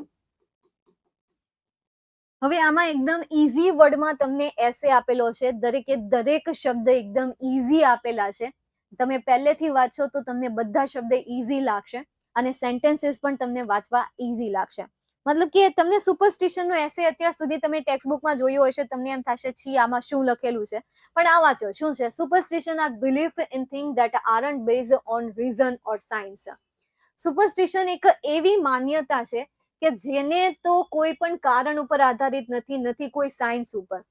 હવે આમાં એકદમ ઈઝી વર્ડમાં તમને એસે આપેલો છે. દરેક શબ્દ એકદમ ઈઝી આપેલા છે. તમે પહેલેથી વાંચો તો તમને બધા શબ્દ ઈઝી લાગશે અને સેન્ટેન્સીસ પણ તમને વાંચવા ઈઝી લાગશે. મતલબ કે તમને સુપરસ્ટિશનનો એસે અત્યાર સુધી તમે ટેક્સ્ટબુકમાં જોયું હશે તમને એમ થશે છી આમાં શું લખેલું છે પણ આ વાંચો શું છે. Superstition are belief in thing that aren't based on reason or science. Superstition એક એવી માન્યતા છે કે જેને તો કોઈ પણ કારણ ઉપર આધારિત નથી કોઈ સાયન્સ ઉપર.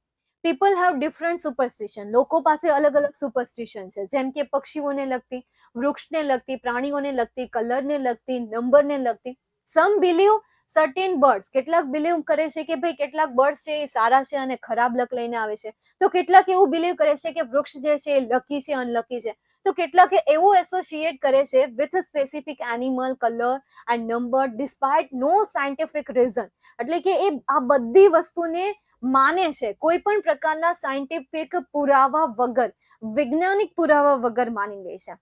People have different superstition. લોકો પાસે અલગ અલગ સુપરસ્ટિશન છે, જેમ કે પક્ષીઓને લગતી, વૃક્ષને લગતી, પ્રાણીઓને લગતી, કલરને લગતી, નંબરને લગતી. સમ બિલીવ સર્ટેન બર્ડ્સ. કેટલાક બિલીવ કરે છે કે ભાઈ કેટલાક બર્ડ્સ છે એ સારા છે અને ખરાબ લક લઈને આવે છે, તો કેટલાક એવું બિલીવ કરે છે કે વૃક્ષ જે છે એ લકી છે, અનલકી છે. તો કેટલાક એવું એસોસિએટ કરે છે with specific animal, colour and number despite no scientific reason. એટલે કે એ આ બધી વસ્તુને માને છે કોઈ પણ પ્રકારના સાયન્ટિફિક પુરાવા વગર, વૈજ્ઞાનિક પુરાવા વગર માની લે છે.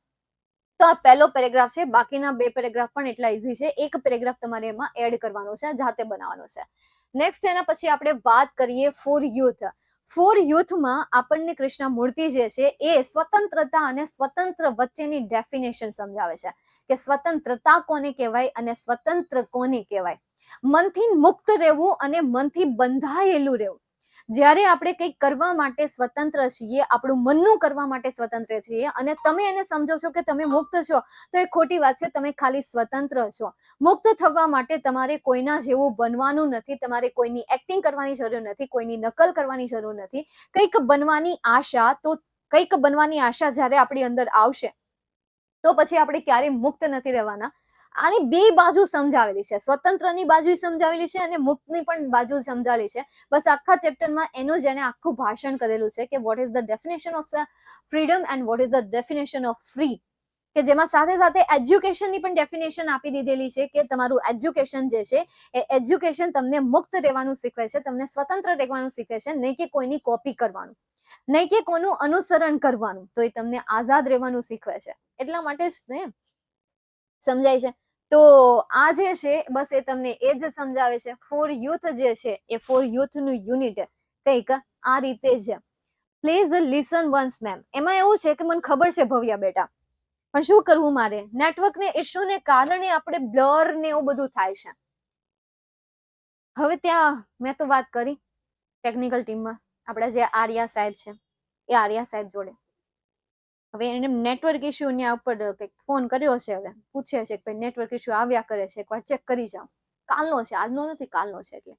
તો આ પહેલો પેરેગ્રાફ છે. બાકીના બે પેરેગ્રાફ પણ એટલા ઈઝી છે. એક પેરેગ્રાફ તમારે એમાં એડ કરવાનો છે, જાતે બનાવવાનો છે. નેક્સ્ટ એના પછી આપણે વાત કરીએ ફોર યુથ. ફોર યુથમાં આપણને કૃષ્ણમૂર્તિ જે છે એ સ્વતંત્રતા અને સ્વતંત્ર વચ્ચેની ડેફિનેશન સમજાવે છે કે સ્વતંત્રતા કોને કહેવાય અને સ્વતંત્ર કોને કહેવાય. મનથી મુક્ત રહેવું અને મનથી બંધાયેલું રહેવું. જ્યારે આપણે કંઈક કરવા માટે સ્વતંત્ર છીએ, આપણું મનનું કરવા માટે સ્વતંત્ર છીએ, અને તમે એને સમજો છો કે તમે મુક્ત છો, તો એ ખોટી વાત છે. તમે ખાલી સ્વતંત્ર છો. મુક્ત થવા માટે તમારે કોઈના જેવું બનવાનું નથી, તમારે કોઈની એક્ટિંગ કરવાની જરૂર નથી, કોઈની નકલ કરવાની જરૂર નથી. કંઈક બનવાની આશા, તો કંઈક બનવાની આશા જ્યારે આપણી અંદર આવશે, તો પછી આપણે ક્યારેય મુક્ત નથી રહેવાના. આની બે બાજુ સમજાવેલી છે, સ્વતંત્રની બાજુ સમજાવેલી છે અને મુક્તની પણ બાજુ સમજાવેલી છે. બસ આખા ચેપ્ટરમાં એનું જ એને આખું ભાષણ કરેલું છે કે what is the definition of freedom and what is the definition of free. કે જેમાં સાથે સાથે એજ્યુકેશનની પણ ડેફિનેશન આપી દીધેલી છે કે તમારું એજ્યુકેશન જે છે એ એજ્યુકેશન તમને મુક્ત રહેવાનું શીખવે છે, તમને સ્વતંત્ર રહેવાનું શીખવે છે, નહીં કે કોઈની કોપી કરવાનું, નહીં કે કોઈનું અનુસરણ કરવાનું, તો એ તમને આઝાદ રહેવાનું શીખવે છે. એટલા માટે જ ને સમજાય છે. તો આ જે છે બસ એ તમને એ જ સમજાવે છે. ફોર યુથ જે છે એ ફોર યુથનું યુનિટ કંઈક આ રીતે છે. Please listen once ma'am. એમાં એવું છે કે મને ખબર છે ભવ્યા બેટા, પણ શું કરવું મારે, નેટવર્કને ઇશ્યુને કારણે આપણે બ્લર ને એવું બધું થાય છે. હવે ત્યાં મેં તો વાત કરી ટેકનિકલ ટીમમાં આપણા જે આર્યા સાહેબ છે એ આર્યા સાહેબ જોડે. હવે એને નેટવર્ક ઇશ્યુ ને ઉપર કંઈક ફોન કર્યો છે, હવે પૂછે છે કે નેટવર્ક ઇશ્યુ આવ્યા કરે છે, એકવાર ચેક કરી જાઓ. કાલનો છે, આજનો નથી, કાલનો છે. એટલે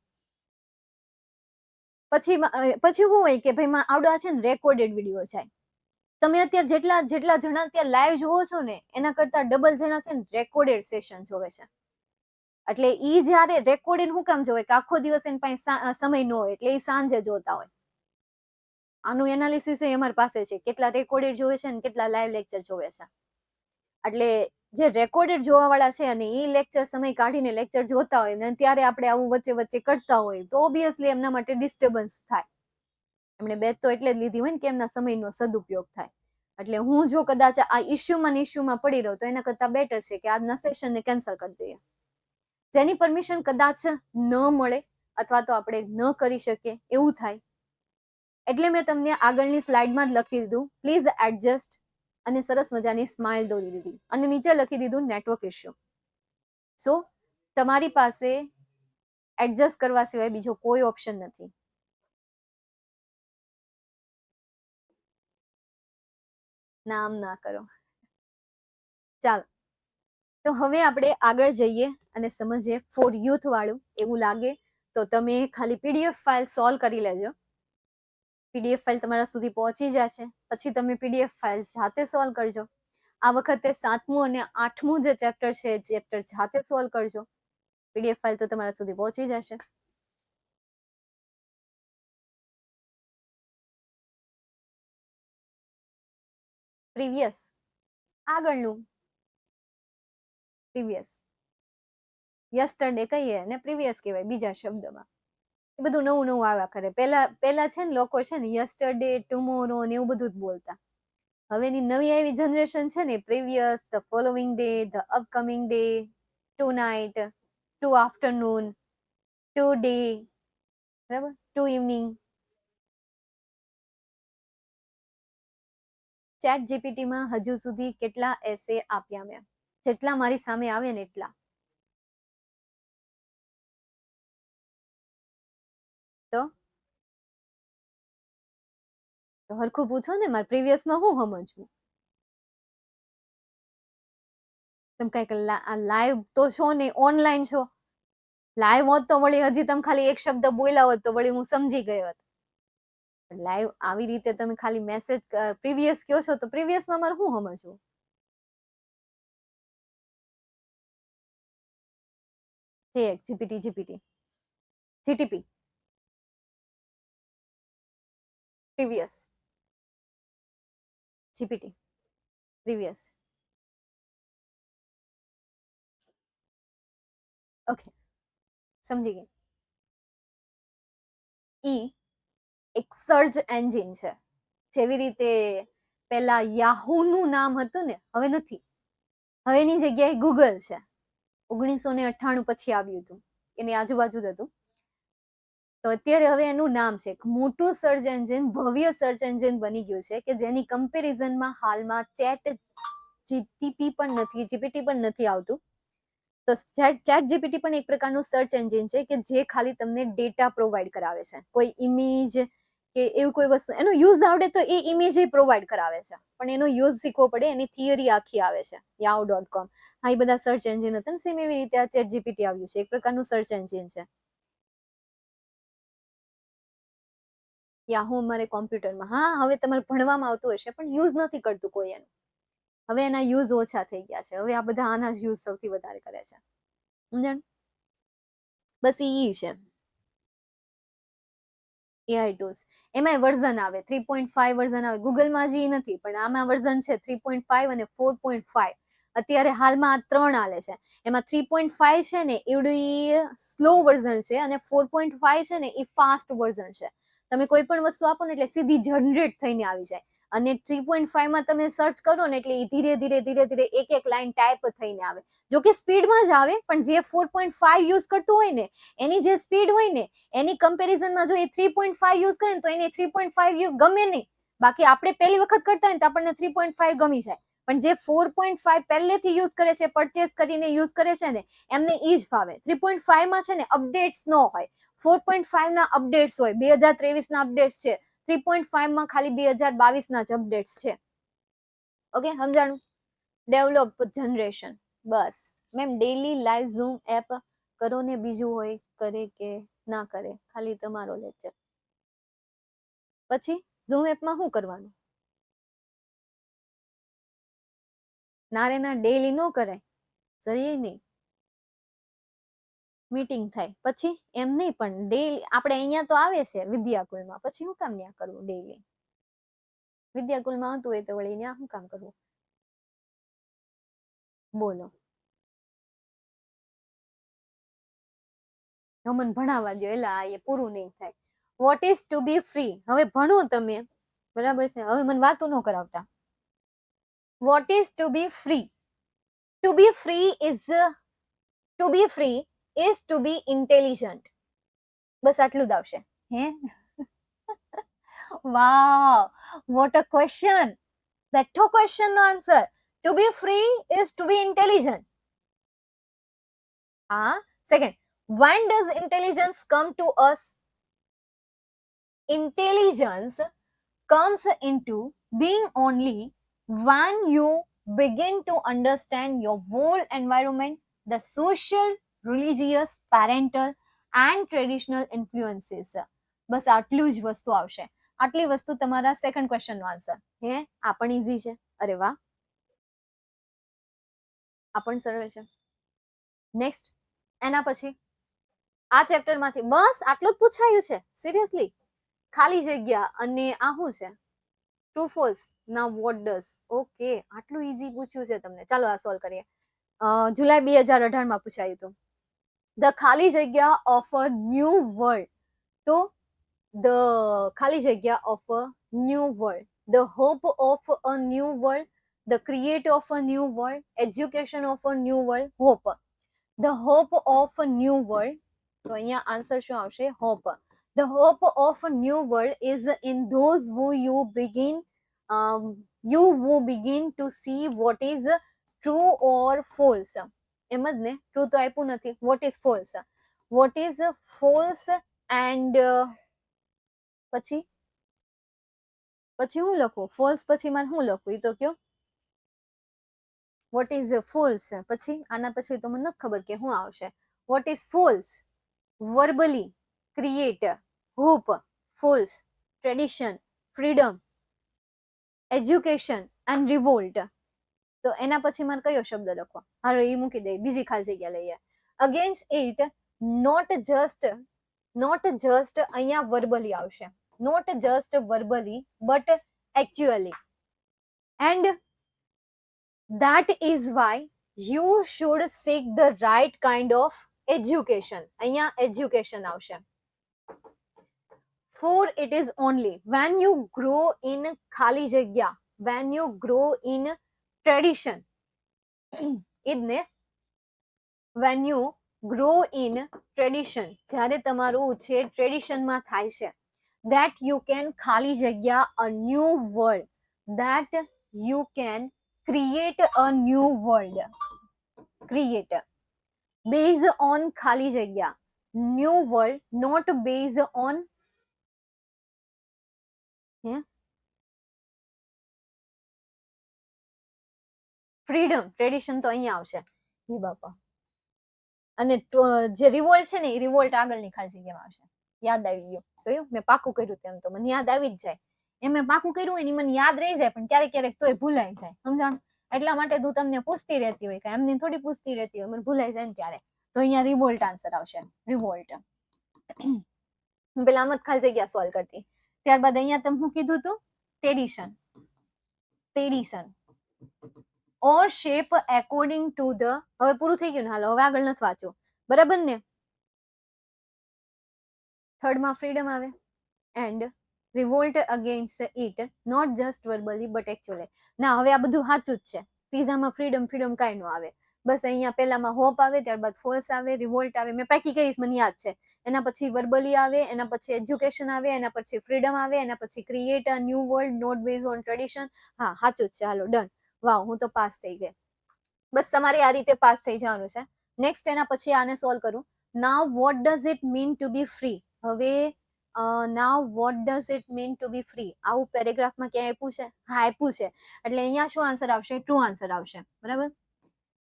પછી શું હોય કે ભાઈ આવડા છે ને રેકોર્ડેડ વિડીયો જાય. તમે અત્યારે જેટલા જણા અત્યારે લાઈવ જોવો છો ને એના કરતા ડબલ જણા છે ને રેકોર્ડેડ સેશન જોવે છે. એટલે ઈ જ્યારે રેકોર્ડેડ શું કામ જોવે કે આખો દિવસ એની પાસે સમય ન હોય, એટલે એ સાંજે જોતા હોય. આનું એનાલિસિસ અમારી પાસે છે, કેટલા રેકોર્ડેડ જોવે છે ને કેટલા લાઈવ લેક્ચર જોવે છે. એટલે જે રેકોર્ડેડ જોવા વાળા છે અને એ લેક્ચર સમય કાઢીને લેક્ચર જોતા હોય ને ત્યારે આપણે આવું વચ્ચે વચ્ચે કરતા હોય તો ઓબ્વિયસલી એમના માટે ડિસ્ટર્બન્સ થાય. એમણે બેચ તો એટલે જ લીધી હોય ને કે એમના સમયનો સદુપયોગ થાય. એટલે હું જો કદાચ આ ઇશ્યુમાં પડી રહું તો એના કરતા બેટર છે કે આજના સેશનને કેન્સલ કરી દઈએ. જેની પરમિશન કદાચ ન મળે અથવા તો આપણે ન કરી શકીએ એવું થાય, એટલે મેં તમને આગળની સ્લાઇડમાં જ લખી દીધું પ્લીઝ એડજસ્ટ, અને સરસ મજાની સ્માઇલ દોરી દીધી અને નીચે લખી દીધું નેટવર્ક ઇશ્યુ. સો તમારી પાસે એડજસ્ટ કરવા સિવાય બીજો કોઈ ઓપ્શન નથી. નામ ના કરો. ચાલો, તો હવે આપણે આગળ જઈએ અને સમજીએ ફોર યુથ વાળું. એવું લાગે તો તમે ખાલી પીડીએફ ફાઇલ સોલ્વ કરી લેજો. પીડીએફ ફાઇલ તમારા સુધી પહોંચી જશે, પછી તમે પીડીએફ ફાઇલ જાતે સોલ્વ કરજો. આ વખતે 7મું અને 8મું જે ચેપ્ટર છે ચેપ્ટર જાતે સોલ્વ કરજો. પીડીએફ ફાઇલ તો તમારા સુધી પહોંચી જશે. પ્રીવિયસ આગળનું પ્રીવિયસ, યસ્ટરડે કહીએ ને પ્રીવિયસ કહેવાય બીજા શબ્દમાં. એ બધું નવું નવું આવ્યા કરે. પહેલા છે ને લોકો છે ને યસ્ટરડે, ટુમોરો ને એવું બધું જ બોલતા. હવેની નવી આવી જનરેશન છે ને previous, the following day, the upcoming day, tonight, to afternoon, today, બરાબર, ટુ ઇવનિંગ. ચેટ જીપીટીમાં હજુ સુધી કેટલા એસે આપ્યા મેં? જેટલા મારી સામે આવે ને એટલા. તો હરખું પૂછો ને, મારે પ્રીવિયસમાં હું સમજવું? તમે કઈક લાઈવ તો છો ને, ઓનલાઈન છો. લાઈવ હોત તો વળી હજી તમે ખાલી એક શબ્દ બોલ્યા હોત તો વળી હું સમજી ગઈ હોત. લાઈવ આવી રીતે તમે ખાલી મેસેજ પ્રીવિયસ કયો છો તો પ્રીવિયસમાં મારે શું સમજવું? એક GPT GTP previous GPT previous. Okay, સમજી ગઈ. ઈ એક સર્ચ એન્જિન છે. જેવી રીતે પેલા યાહુ નું નામ હતું ને, હવે નથી. હવે એની જગ્યાએ ગૂગલ છે. 1998 પછી આવ્યું હતું, એની આજુબાજુ જ હતું. તો અત્યારે હવે એનું નામ છે, એક મોટું સર્ચ એન્જિન, ભવ્ય સર્ચ એન્જિન બની ગયું છે કે જેની કમ્પેરિઝનમાં હાલમાં ચેટ જીટીપી પણ નથી, જીપીટી પણ નથી આવતું. તો ચેટ જીપીટી પણ એક પ્રકારનું સર્ચ એન્જિન છે કે જે ખાલી તમને ડેટા પ્રોવાઈડ કરાવે છે. કોઈ ઇમેજ કે એવું કોઈ વસ્તુ, એનો યુઝ આવડે તો એ ઇમેજ પ્રોવાઈડ કરાવે છે, પણ એનો યુઝ શીખવો પડે. એની થિયરી આખી આવે છે. yahoo.com, હા, એ બધા સર્ચ એન્જિન હતા ને, સેમ એવી રીતે આ ચેટ જીપીટી આવ્યું છે, એક પ્રકારનું સર્ચ એન્જિન છે. યાહુ અમારે કોમ્પ્યુટરમાં, હા, હવે તમારે ભણવામાં આવતું હશે પણ યુઝ નથી કરતું કોઈ એનું. હવે એના યુઝ ઓછા થઈ ગયા છે. હવે આ બધા આના યુઝ સૌથી વધારે કરે છે. સમજણ? બસ ઈ છે એઆઈ ટૂલ્સ. એમાં વર્ઝન આવે 3.5 વર્ઝન આવે. ગૂગલમાં હજી નથી, પણ આમાં વર્ઝન છે 3.5 અને 4.5. અત્યારે હાલમાં આ 3 આલે છે. એમાં 3.5 છે ને એવડી સ્લો વર્ઝન છે અને 4.5 છે ને એ ફાસ્ટ વર્ઝન છે. તમે કોઈ પણ વસ્તુ આપો ને એટલે સીધી જનરેટ થઈને આવી જાય. અને 3.5 માં તમે સર્ચ કરો ને એટલે એ ધીરે ધીરે એક એક લાઈન ટાઈપ થઈને આવે. જો કે સ્પીડમાં જ આવે, પણ જે 4.5 યુઝ કરતું હોય ને એની જે સ્પીડ હોય ને એની કમ્પેરિઝનમાં જો એ 3.5 યુઝ કરે ને તો એને 3.5 ગમે નહીં. બાકી આપણે પહેલી વખત કરતા હોય ને તો આપણને 3.5 ગમી જાય, પણ જે 4.5 પહેલેથી યુઝ કરે છે, પરચેસ કરીને યુઝ કરે છે ને, એમને ઈ જ ફાવે. 3.5 માં છે ને અપડેટ્સ ન હોય, 4.5 ના અપડેટ્સ હોય. 2023 ના અપડેટ્સ છે, 3.5 માં ખાલી 2022 ના જ અપડેટ્સ છે. ઓકે, સમજાણું? Develop generation. બસ ma'am, daily live Zoom app કરો ને, બીજું હોય કરે કે ના કરે, ખાલી તમારો લેક્ચર. પછી ઝૂમ એપમાં શું કરવાનું? ના રે ના, ડેલી નો કરાય, જરીએ નહીં. મીટિંગ થાય પછી એમ નહીં, પણ ડેલી આપણે અહીંયા તો આવે છે વિદ્યાકુલમાં, પછી શું કામ ત્યાં કરવું ડેલી? વિદ્યાકુલમાં હતું એ તો વળી ત્યાં શું કામ કરવું? બોલો, મને ભણાવવા દો, એલા એ પૂરું નહીં થાય. What is to be free? હવે ભણો તમે, બરાબર છે? હવે મને વાતું ન કરાવતા. What is to be free? To be free is to be intelligent. બસ આટલું જ આવશે. Hey wow, what a question. બેઠો ક્વેશ્ચન નો answer. To be free is to be intelligent. હા, second, when does intelligence come to us? Intelligence comes into being only when you begin to understand your whole environment, the social, religious, parental and traditional influences. બસ આટલું જ વસ્તુ આવશે. આટલી વસ્તુ તમારા second question નો answer. હે, આ પણ ઈઝી છે. અરે વાહ, આ પણ સરળ છે. નેક્સ્ટ, એના પછી આ ચેપ્ટર માંથી બસ આટલું જ પૂછાયું છે. સિરિયસલી, ખાલી જગ્યા અને આ શું છે? True false. ના વોટ ડઝ. ઓકે, આટલું ઈઝી પૂછ્યું છે તમને. ચાલો આ સોલ્વ કરીએ. જુલાઈ 2018 માં પૂછાયું હતું. ધ ખાલી જગ્યા ઓફ અ ન્યૂ વર્લ્ડ. તો ધ ખાલી જગ્યા of a new world, the hope of a new world, the create of a new world, education of a new world, hope. The hope of a new world. તો અહીંયા answer શું આવશે? Hope. The hope of a new world is in those who begin to see what is true or false. એમ જ ને, true તો આપ્યું નથી. What is false? What is false and પછી હું લખું? ફોલ્સ પછી મારે શું લખવું એ તો કયો? વોટ ઇઝ ફોલ્સ પછી આના પછી તો મને નથી ખબર કે શું આવશે. What is false? verbally create hope, false, tradition, freedom, education and revolt. તો એના પછી મારે કયો શબ્દ લખવો? હાલો એ મૂકી દઈએ, બીજી ખાલી જગ્યા લઈએ. against it, not just અહીંયા verbally આવશે, not just verbally but actually, and that is why you should seek the right kind of education. અહીંયા education આવશે. for it is only when you grow in ખાલી જગ્યા, when you grow in tradition, idne when you grow in tradition, જ્યારે તમારું છે tradition માં થાય છે, that you can ખાલી જગ્યા a new world, that you can create a new world, create based on ખાલી જગ્યા new world, not based on freedom. Tradition તો અહીંયા આવશે જી બાપા. અને જે રિવોલ્ટ છે ને એ રિવોલ્ટ આગળની ખાલી જગ્યામાં આવશે. યાદ આવી ગયું, જોયું મેં પાકું કર્યું તેમ તો મને યાદ આવી જ જાય. એ મેં પાકું કર્યું એની મને યાદ રહી જાય, પણ ક્યારેક ક્યારેક તોય ભૂલાઈ જાય, સમજાણ? એટલા માટે તું તમને પૂછતી રહેતી હોય, એમની થોડી પૂછતી રહેતી હોય, મને ભૂલાઈ જાય ને ત્યારે. તો અહીંયા રિવોલ્ટ આન્સર આવશે, રિવોલ્ટ. પેલા આમ જ ખાલી જગ્યા સોલ્વ કરતી. ત્યારબાદ અહીંયા તમે શું કીધું તું? Tradition, tradition or shape according to the, હવે પૂરું થઈ ગયું ને, હાલો હવે આગળ નથી વાંચો, બરાબર ને? થર્ડ માં ફ્રીડમ આવે and revolt against it, not just verbally but actually. ના હવે આ બધું સાચું જ છે. ત્રીજામાં ફ્રીડમ કાંઈ ન આવે. બસ અહીંયા પહેલામાં હોપ આવે, ત્યારબાદ ફોલ્સ આવે, રિવોલ્ટ આવે, મેં પેકી કરીશ મને યાદ છે. એના પછી વર્બલી આવે, એના પછી એજ્યુકેશન આવે, એના પછી ફ્રીડમ આવે, એના પછી create a new world not base on tradition. હા સાચું જ છે, હાલો ડન. વાવ, હું તો પાસ થઈ ગઈ. બસ તમારે આ રીતે પાસ થઈ જવાનું છે. નેક્સ્ટ એના પછી આને સોલ્વ કરું. Now what does it mean to be free? હવે now what does it mean to be free, આવું પેરેગ્રાફમાં ક્યાં આપ્યું છે? હા આપ્યું છે. એટલે અહીંયા શું આન્સર આવશે? ટ્રુ આન્સર આવશે, બરાબર?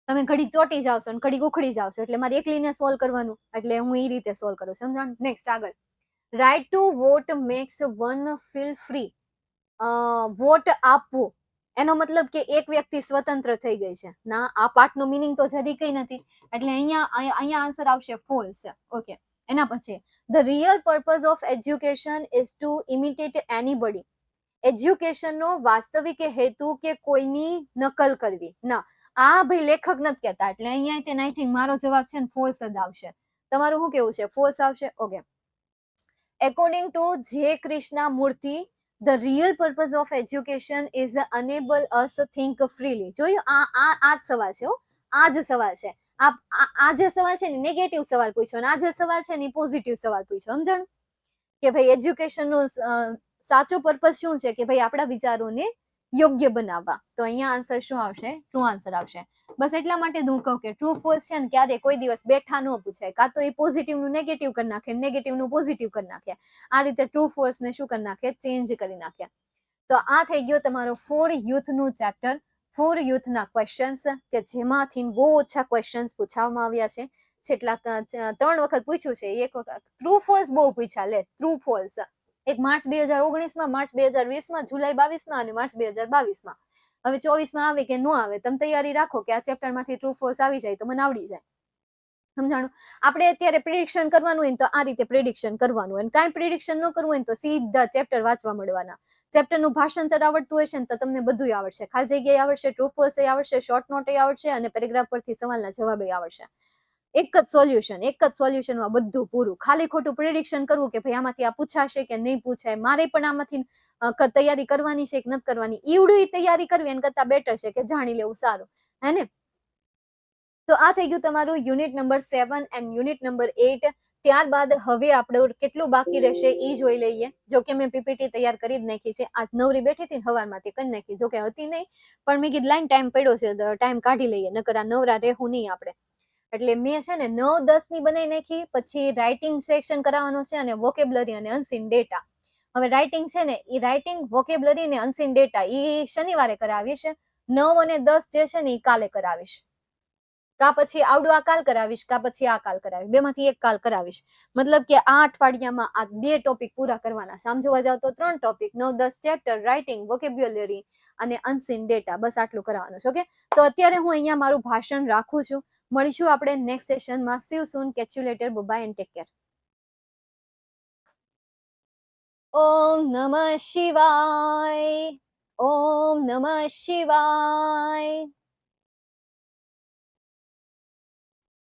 તમે ઘડી ચોટી જાવશો અને ઘડી ઉખડી જાવશો, એટલે મારે એકલીને સોલ્વ કરવાનું, એટલે હું એ રીતે સોલ્વ કરું, સમજાણ? નેક્સ્ટ આગળ. Right to what makes one feel free. Vote આપવું એનો મતલબ કે એક વ્યક્તિ સ્વતંત્ર થઈ ગઈ છે. ના, આ પાર્ટનો મીનિંગ તો જરી કઈ નથી, એટલે અહીંયા આન્સર આવશે ફોલ્સ. ઓકે, એના પછી the real purpose of education is to imitate anybody. એજ્યુકેશનનો વાસ્તવિક હેતુ કે કોઈની નકલ કરવી. ના, આ ભાઈ લેખક નથી કહેતા, એટલે અહીંયા આઈ થિંક મારો જવાબ છે ને ફોલ્સ જ આવશે. તમારું શું કેવું છે? ફોલ્સ આવશે. ઓકે, એકોર્ડિંગ ટુ જે કૃષ્ણા મૂર્તિ, the real purpose of education is enable us to think freely. જોયું, આ જ સવાલ છે, આ જ સવાલ છે. આ જે સવાલ છે ને નેગેટિવ સવાલ પૂછ્યો, અને આ જે સવાલ છે ને પોઝિટિવ સવાલ પૂછ્યો, સમજણ? કે ભાઈ એજ્યુકેશનનો સાચો પર્પઝ શું છે? કે ભાઈ આપણા વિચારોને યોગ્ય બનાવવા. તો અહીંયા આન્સર શું આવશે? ટ્રુ આન્સર આવશે. બસ એટલા માટે હું કહું કે ટ્રુ ફોલ્સ છે ને ક્યારે કોઈ દિવસ બેઠા ન પૂછાય, કાં તો એ પોઝિટિવ નું નેગેટિવ કરી નાખે, નેગેટિવ નું પોઝિટિવ કરી નાખે. આ રીતે ટ્રુ ફોલ્સ ને શું કરી નાખે? ચેન્જ કરી નાખે. તો આ થઈ ગયો તમારો 4 યુથ નું ચેપ્ટર, 4 યુથ ના ક્વેશ્ચન્સ, કે જેમાંથી બહુ ઓછા ક્વેશ્ચન્સ પૂછવામાં આવ્યા છે. છેલ્લા 3 વખત પૂછ્યું છે, એક વખત ટ્રુ ફોલ્સ બહુ પૂછ્યા. લે, ટ્રુ ફોલ્સ એક માર્ચ 2019 માં, માર્ચ 2020 માં, જુલાઈ 22 માં અને માર્ચ 2022 માં. હવે 24 માં આવે કે ન આવે, તમે તૈયારી રાખો કે આ ચેપ્ટર માંથી ટ્રુ ફોલ્સ આવી જાય તો મને આવડી જાય, સમજાણું? આપણે અત્યારે પ્રિડિક્શન કરવાનું હોય તો આ રીતે પ્રિડિક્શન કરવાનું, અને કાંઈ પ્રિડિક્શન ન કરવું હોય તો સીધા ચેપ્ટર વાંચવા મળવાના. ચેપ્ટરનું ભાષાંતર આવડતું હોય છે ને તો તમને બધું આવડશે, ખાલી જગ્યાએ આવડશે, ટ્રુ ફોલ્સ આવડશે, શોર્ટ નોટ આવડશે, અને પેરેગ્રાફ પરથી સવાલના જવાબ આવડશે. એક જ સોલ્યુશનમાં બધું પૂરું. ખાલી ખોટું પ્રિડિક્શન કરવું કે ભાઈ આમાંથી આ પૂછાશે કે નહીં પૂછાય, મારે પણ આમાંથી તૈયારી કરવાની છે કે નથી કરવાની, ઈવડું તૈયારી કરવી એના કરતા બેટર છે કે જાણી લેવું સારું, હે ને? તો આ થઈ ગયું તમારું unit number 7 and unit number 8. ત્યારબાદ હવે આપણે કેટલું બાકી રહેશે એ જોઈ લઈએ. જો કે મેં પીપીટી તૈયાર કરી જ નાખી છે, આજ નવરી બેઠી હતી હવારમાંથી કરી નાખી, જો કે હતી નહીં, પણ મેં કીધું લાઈન ટાઈમ પડ્યો છે, ટાઈમ કાઢી લઈએ, નકર આ નવરા રહેવું નહીં આપણે. એટલે મેં છે ને 9-10 ની બનાવી નાખી. પછી રાઇટિંગ સેક્શન કરાવવાનો છે, અને વોકેબ્લરી અને અનસીન ડેટા. હવે રાઇટિંગ છે ને એ રાઇટિંગ, વોકેબ્લરી ને અનસીન ડેટા એ શનિવારે કરાવીશ. 9 અને 10 જે છે ને એ કાલે કરાવીશ. કા પછી આવડું આ કાલ કરાવીશ, કા પછી આ કાલ કરાવીશ, બેમાંથી એક કાલ કરાવીશ. મતલબ કે આ અઠવાડિયામાં આ 2 ટોપિક પૂરા કરવાના. આમ જોવા જાવ તો 3 ટોપિક, 9-10 ચેપ્ટર, રાઇટિંગ, વોકેબ્યુલરી અને અનસીન ડેટા, બસ આટલું કરવાનું છે. ઓકે, તો અત્યારે હું અહીંયા મારું ભાષણ રાખું છું. મળીશું આપણે નેક્સ્ટ સેશનમાં. See you soon, catch you later, bye and take care. ઓમ નમઃ શિવાય. ઓમ નમઃ શિવાય.